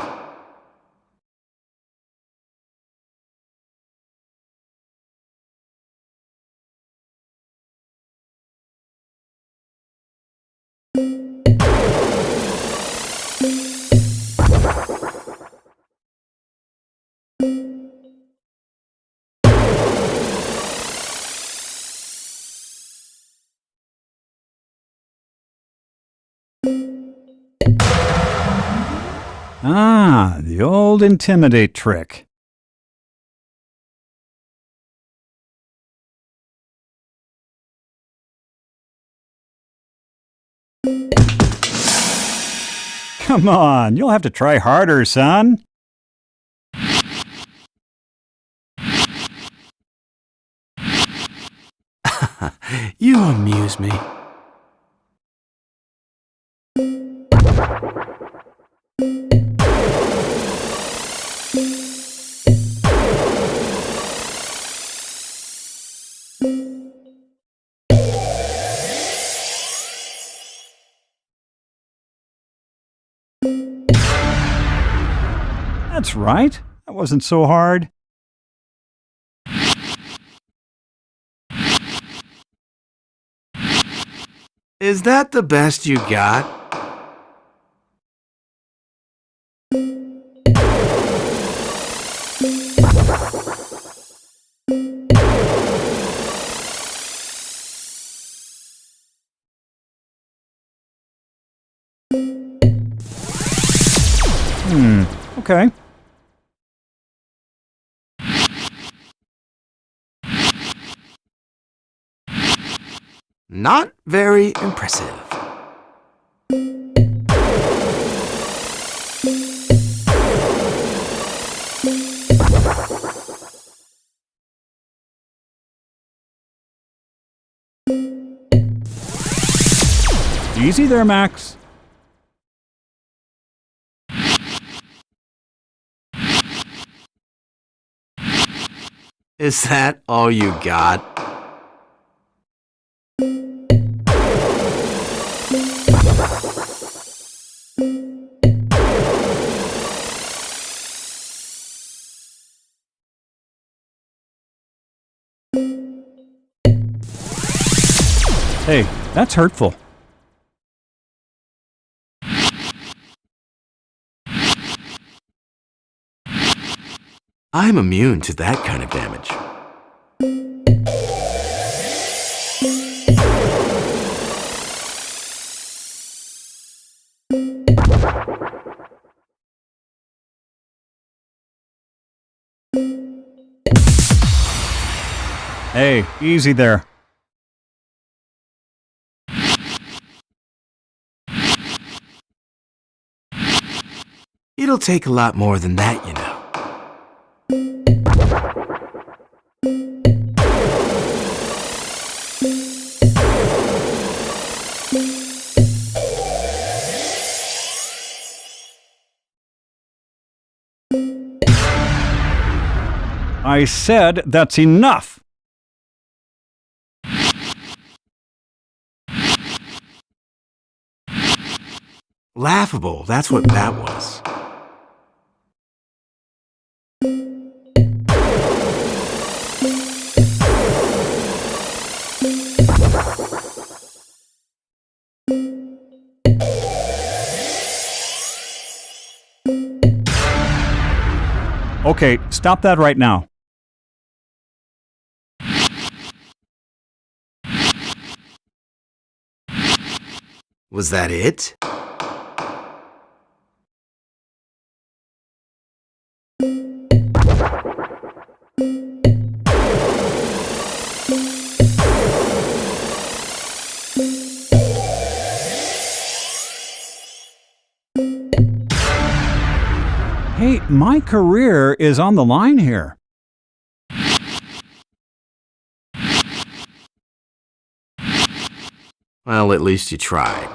Ah, the old intimidate trick. Come on, you'll have to try harder, son. You amuse me. That's right. That wasn't so hard. Is that the best you got? Okay. Not very impressive. Easy there, Max. Is that all you got? Hey, that's hurtful. I'm immune to that kind of damage. Hey, easy there. It'll take a lot more than that, you know. I said that's enough. Laughable, that's what that was. Okay, stop that right now. Was that it? Hey, my career is on the line here. Well, at least you tried.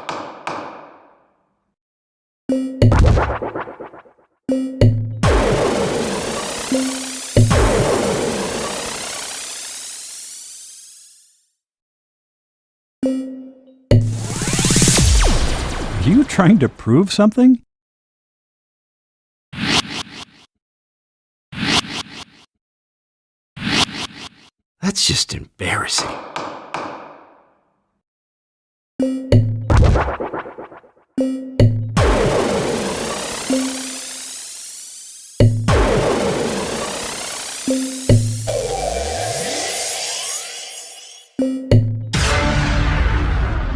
Are you trying to prove something? That's just embarrassing.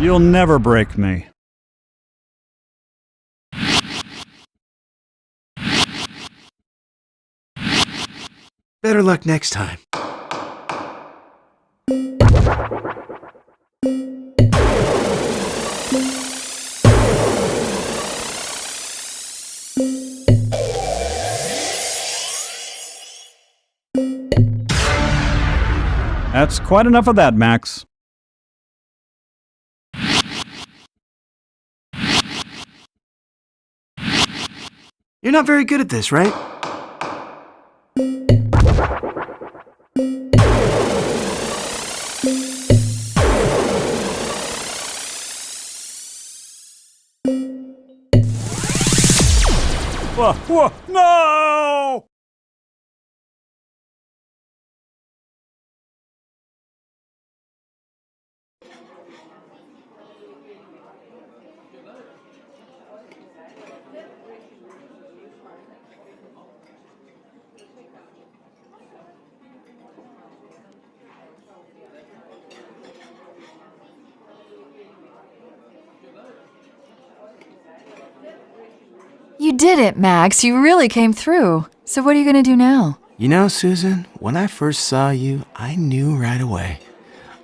You'll never break me. Better luck next time. That's quite enough of that, Max. You're not very good at this, right? Whoa, no! You did it, Max. You really came through. So what are you going to do now? You know, Susan, when I first saw you, I knew right away.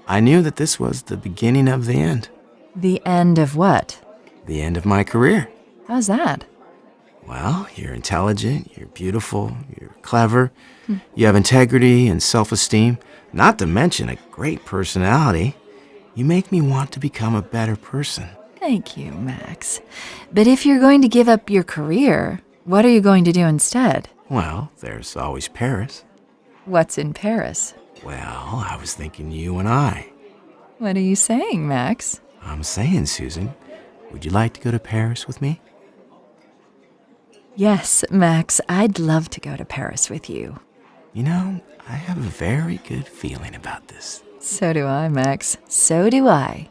I knew that this was the beginning of the end. The end of what? The end of my career. How's that? Well, you're intelligent, you're beautiful, you're clever, you have integrity and self-esteem, not to mention a great personality. You make me want to become a better person. Thank you, Max. But if you're going to give up your career, what are you going to do instead? Well, there's always Paris. What's in Paris? Well, I was thinking you and I. What are you saying, Max? I'm saying, Susan, would you like to go to Paris with me? Yes, Max, I'd love to go to Paris with you. You know, I have a very good feeling about this. So do I, Max. So do I.